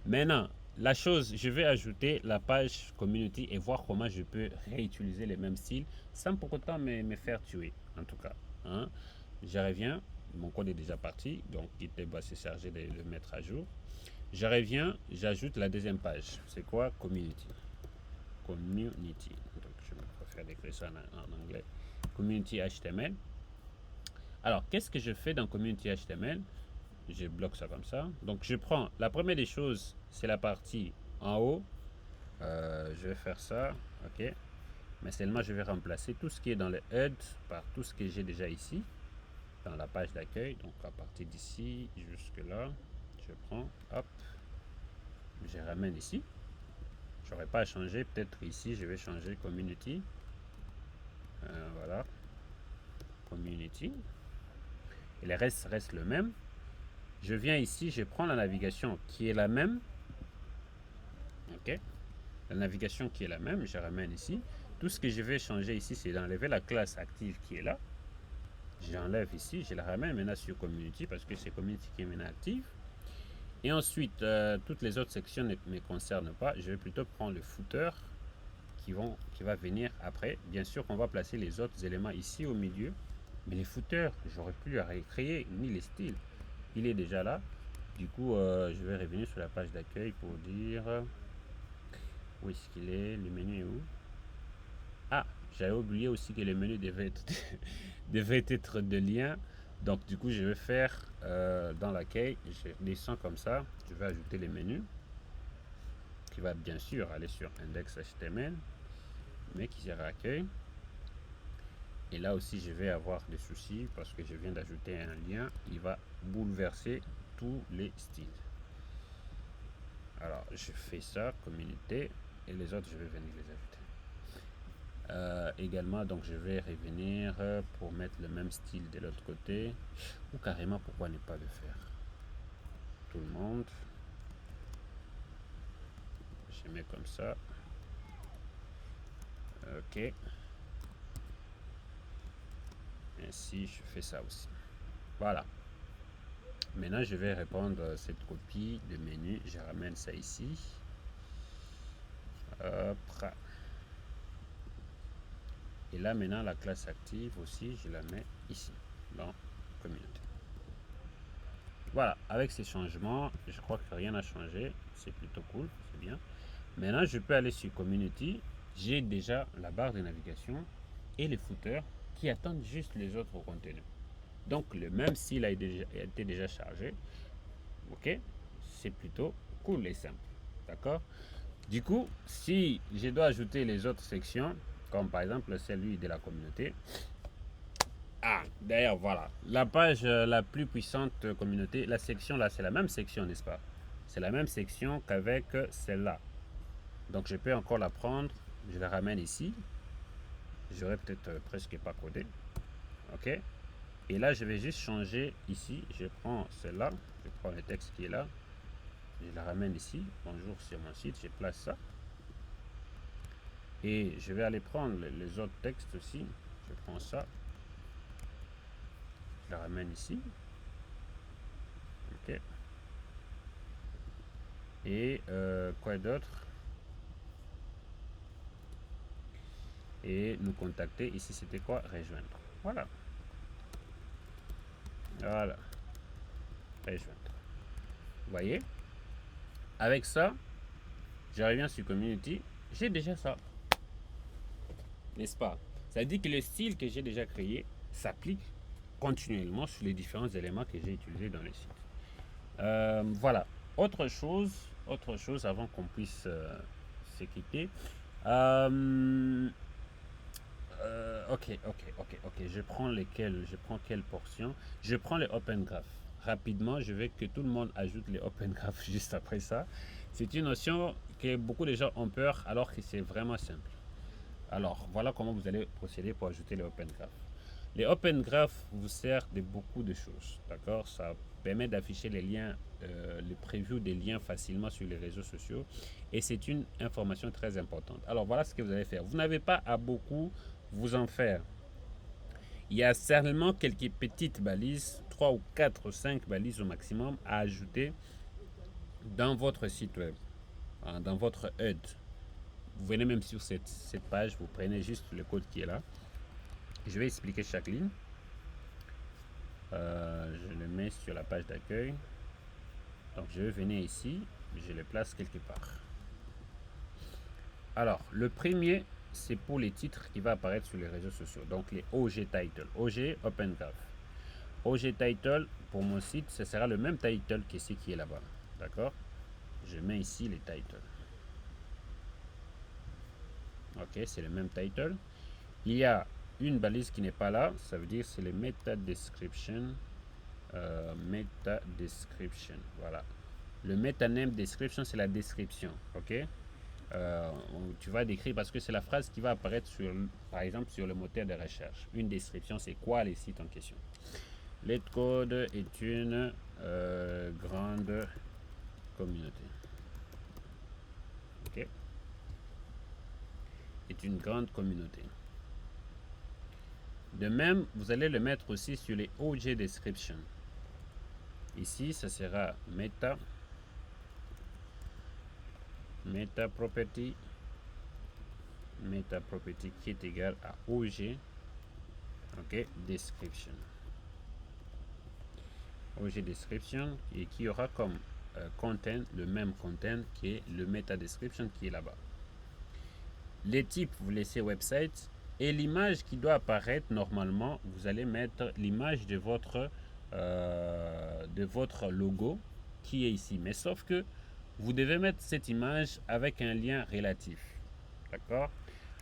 Maintenant, la chose, je vais ajouter la page community et voir comment je peux réutiliser les mêmes styles sans pour autant me faire tuer, en tout cas. Hein. Je reviens, mon code est déjà parti, donc GitHub va se charger de le mettre à jour. Je reviens, j'ajoute la deuxième page. C'est quoi? Community. Community. Donc, je préfère décrire ça en anglais. Community HTML. Alors, qu'est-ce que je fais dans Community HTML? Je bloque ça comme ça. Donc, je prends la première des choses, c'est la partie en haut. Je vais faire ça. OK. Mais seulement, je vais remplacer tout ce qui est dans le head par tout ce que j'ai déjà ici, dans la page d'accueil. Donc, à partir d'ici jusque là, je prends, hop, je ramène ici. Je n'aurai pas à changer. Peut-être ici, je vais changer Community. Voilà. Community. Et le reste reste le même. Je viens ici, je prends la navigation qui est la même. OK. La navigation qui est la même, je ramène ici. Tout ce que je vais changer ici, c'est d'enlever la classe active qui est là. J'enlève ici, je la ramène maintenant sur Community parce que c'est Community qui est maintenant active. Et ensuite, toutes les autres sections ne me concernent pas. Je vais plutôt prendre le footer qui va venir après. Bien sûr qu'on va placer les autres éléments ici au milieu. Mais les footers, j'aurais pu à récréer ni les styles. Il est déjà là. Du coup, je vais revenir sur la page d'accueil pour dire où est-ce qu'il est. Le menu est où? Ah, j'avais oublié aussi que le menu devait être de lien. Donc, du coup, je vais faire dans l'accueil, je descends comme ça. Je vais ajouter les menus qui va bien sûr aller sur index.html, mais qui sera accueil. Et là aussi, je vais avoir des soucis parce que je viens d'ajouter un lien. Il va bouleverser tous les styles. Alors, je fais ça, communauté, et les autres, je vais venir les ajouter. Également, donc je vais revenir pour mettre le même style de l'autre côté. Ou carrément, pourquoi ne pas le faire? Tout le monde. Je mets comme ça. Ok. Ainsi, je fais ça aussi. Voilà. Maintenant, je vais reprendre cette copie de menu. Je ramène ça ici. Hop. Et là, maintenant, la classe active aussi, je la mets ici, dans communauté. Voilà, avec ces changements, je crois que rien n'a changé. C'est plutôt cool, c'est bien. Maintenant, je peux aller sur community. J'ai déjà la barre de navigation et les footers qui attendent juste les autres contenus. Donc, le même s'il a été déjà chargé, ok, c'est plutôt cool et simple. D'accord? Du coup, si je dois ajouter les autres sections, comme par exemple celui de la communauté. Ah, d'ailleurs, voilà. La page la plus puissante communauté, la section là, c'est la même section, n'est-ce pas? C'est la même section qu'avec celle-là. Donc, je peux encore la prendre. Je la ramène ici. J'aurais peut-être presque pas codé. Ok? Et là, je vais juste changer ici. Je prends celle-là. Je prends le texte qui est là. Je la ramène ici. Bonjour sur mon site. Je place ça. Et je vais aller prendre les autres textes aussi. Je prends ça. Je la ramène ici. Ok. Et quoi d'autre? Et nous contacter. Ici, c'était quoi? Rejoindre. Voilà. Voilà. Rejoindre. Vous voyez? Avec ça, je reviens sur Community. J'ai déjà ça. N'est-ce pas? Ça dit que le style que j'ai déjà créé s'applique continuellement sur les différents éléments que j'ai utilisés dans le site. Voilà. Autre chose avant qu'on puisse se quitter. Ok. Je prends lesquels? Je prends quelle portion? Je prends les Open Graph. Rapidement, je veux que tout le monde ajoute les Open Graph juste après ça. C'est une notion que beaucoup de gens ont peur alors que c'est vraiment simple. Alors, voilà comment vous allez procéder pour ajouter les Open Graph. Les Open Graph vous servent de beaucoup de choses, d'accord? Ça permet d'afficher les liens, les previews des liens facilement sur les réseaux sociaux et c'est une information très importante. Alors, voilà ce que vous allez faire. Vous n'avez pas à beaucoup vous en faire. Il y a certainement quelques petites balises, 3 ou 4 ou 5 balises au maximum à ajouter dans votre site web, dans votre HUD. Vous venez même sur cette page, vous prenez juste le code qui est là. Je vais expliquer chaque ligne. Je le mets sur la page d'accueil. Donc je vais venir ici, je le place quelque part. Alors, le premier, c'est pour les titres qui va apparaître sur les réseaux sociaux. Donc les OG Title, OG Open Graph. OG Title, pour mon site, ce sera le même title que ce qui est là-bas. D'accord? Je mets ici les titles. Ok, c'est le même title. Il y a une balise qui n'est pas là, ça veut dire c'est le meta description. Voilà. Le meta name description, c'est la description. Ok? Tu vas décrire parce que c'est la phrase qui va apparaître sur, par exemple, sur le moteur de recherche. Une description, c'est quoi les sites en question? LetCode est une grande communauté. Ok? Est une grande communauté. De même, vous allez le mettre aussi sur les OG description. Ici, ça sera meta property qui est égal à OG, ok, description. OG description et qui aura comme content le même content qui est le meta description qui est là-bas. Les types, vous laissez website et l'image qui doit apparaître normalement, vous allez mettre l'image de votre logo qui est ici. Mais sauf que vous devez mettre cette image avec un lien relatif. D'accord?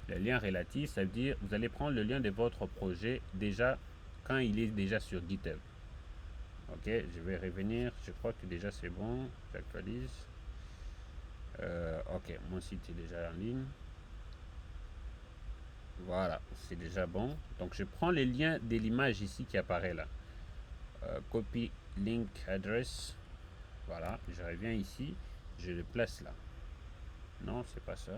Le lien relatif, ça veut dire vous allez prendre le lien de votre projet déjà quand il est déjà sur GitHub. Ok, je vais revenir. Je crois que déjà c'est bon. J'actualise. Ok, mon site est déjà en ligne. Voilà, c'est déjà bon. Donc je prends les liens de l'image ici qui apparaît là. Copy link address. Voilà, je reviens ici, je le place là. Non, c'est pas ça.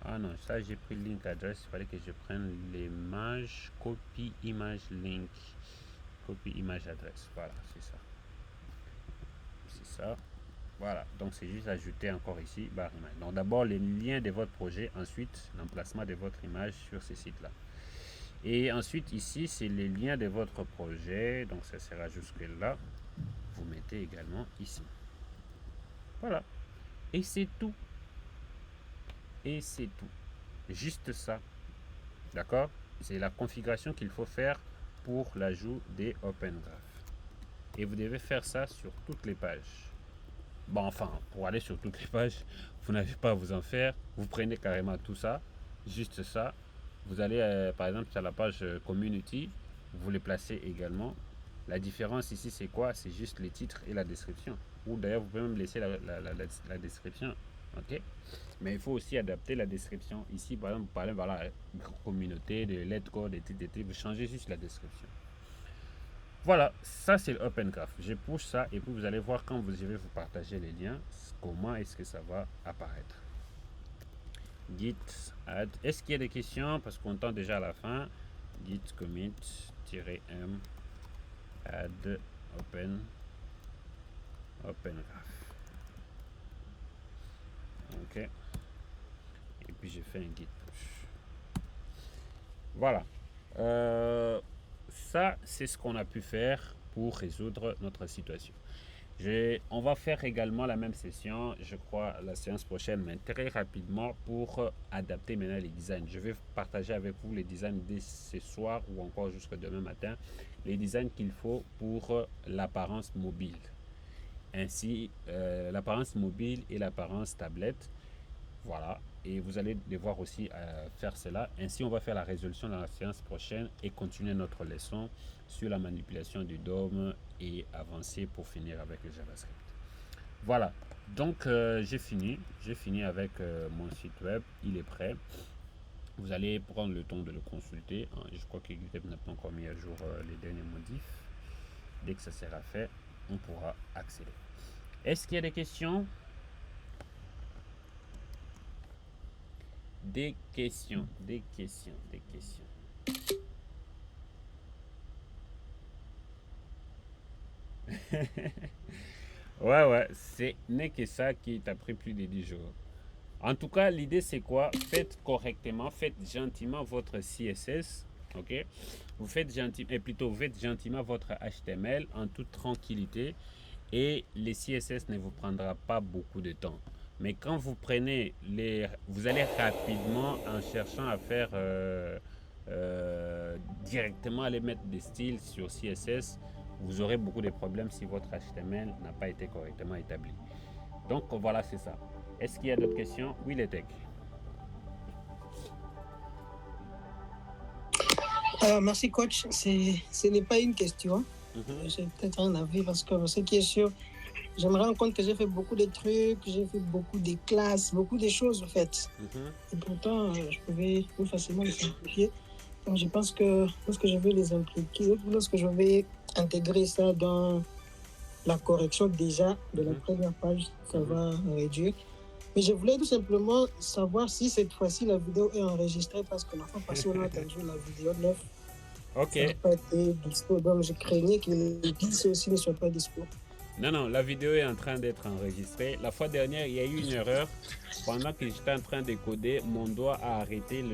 Ah non, ça j'ai pris link address, il fallait que je prenne l'image, copy image link, copy image address. Voilà, c'est ça. C'est ça. Voilà, donc c'est juste ajouter encore ici barre image. Donc d'abord les liens de votre projet, ensuite l'emplacement de votre image sur ce site là. Et ensuite ici c'est les liens de votre projet, donc ça sera jusque là. Vous mettez également ici. Voilà. Et c'est tout. Et c'est tout. Juste ça. D'accord? C'est la configuration qu'il faut faire pour l'ajout des Open Graph. Et vous devez faire ça sur toutes les pages. Bon, enfin, pour aller sur toutes les pages, vous n'avez pas à vous en faire. Vous prenez carrément tout ça, juste ça. Vous allez, par exemple, sur la page Community, vous les placez également. La différence ici, c'est quoi? C'est juste les titres et la description. Ou d'ailleurs, vous pouvez même laisser la description. Ok? Mais il faut aussi adapter la description. Ici, par exemple, vous parlez, voilà, communauté, de let's code, etc. Vous changez juste la description. Voilà, ça c'est l'Open Graph. Je push ça et puis vous allez voir quand je vais vous partager les liens, comment est-ce que ça va apparaître. Git add. Est-ce qu'il y a des questions? Parce qu'on tend déjà à la fin. Git commit-m add open graph. Ok. Et puis j'ai fait un git push. Voilà. Ça, c'est ce qu'on a pu faire pour résoudre notre situation. On va faire également la même session, je crois, la séance prochaine, mais très rapidement pour adapter maintenant les designs. Je vais partager avec vous les designs dès ce soir ou encore jusqu'à demain matin, les designs qu'il faut pour l'apparence mobile. Ainsi, l'apparence mobile et l'apparence tablette. Voilà, et vous allez devoir aussi faire cela. Ainsi, on va faire la résolution dans la séance prochaine et continuer notre leçon sur la manipulation du DOM et avancer pour finir avec le JavaScript. Voilà, donc j'ai fini avec mon site web, il est prêt. Vous allez prendre le temps de le consulter. Je crois que GitHub n'a pas encore mis à jour les derniers modifs. Dès que ça sera fait, on pourra accéder. Est-ce qu'il y a des questions? Des questions. Ouais, ce n'est que ça qui t'a pris plus de 10 jours. En tout cas, l'idée c'est quoi? Faites correctement, faites gentiment votre CSS, ok? Vous faites gentiment votre HTML en toute tranquillité et les CSS ne vous prendra pas beaucoup de temps. Mais quand vous prenez vous allez rapidement en cherchant à faire directement aller mettre des styles sur CSS, vous aurez beaucoup de problèmes si votre HTML n'a pas été correctement établi. Donc voilà, c'est ça. Est-ce qu'il y a d'autres questions? Oui, les techs. Merci coach. Ce n'est pas une question. J'ai peut-être un avis parce que ce qui est sûr, je me rends compte que j'ai fait beaucoup de trucs, j'ai fait beaucoup de classes, beaucoup de choses en fait. Et pourtant, je pouvais plus facilement les simplifier. Donc je pense que lorsque je vais les impliquer, lorsque je vais intégrer ça dans la correction déjà de la première page, ça va réduire. Mais je voulais tout simplement savoir si cette fois-ci la vidéo est enregistrée parce que la fois passée on a entendu la vidéo 9. Ok. Ça n'a pas été dispo, donc je craignais que les 10 aussi ne soient pas dispo. Non, la vidéo est en train d'être enregistrée. La fois dernière, il y a eu une erreur. Pendant que j'étais en train de coder, mon doigt a arrêté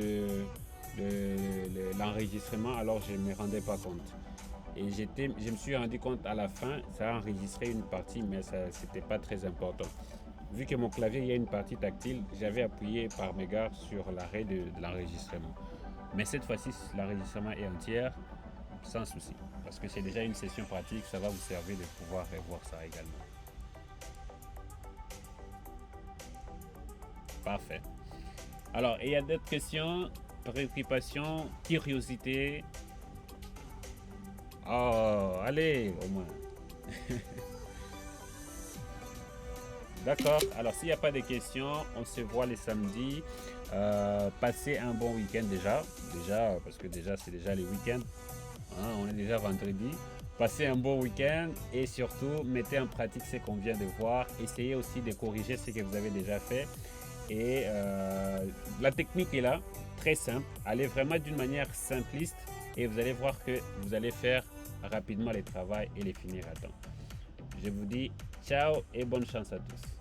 l'enregistrement, alors je ne me rendais pas compte. Et je me suis rendu compte à la fin, ça a enregistré une partie, mais ce n'était pas très important. Vu que mon clavier, il y a une partie tactile, j'avais appuyé par mégarde sur l'arrêt de l'enregistrement. Mais cette fois-ci, l'enregistrement est entier, sans souci. Parce que c'est déjà une session pratique, ça va vous servir de pouvoir revoir ça également. Parfait. Alors, il y a d'autres questions, préoccupations, curiosités? Oh, allez, au moins. D'accord. Alors, s'il n'y a pas de questions, on se voit les samedis. Passez un bon week-end déjà. Parce que c'est déjà les week-ends. Hein, on est déjà vendredi. Passez un bon week-end et surtout, mettez en pratique ce qu'on vient de voir. Essayez aussi de corriger ce que vous avez déjà fait. Et la technique est là, très simple. Allez vraiment d'une manière simpliste et vous allez voir que vous allez faire rapidement les travaux et les finir à temps. Je vous dis ciao et bonne chance à tous.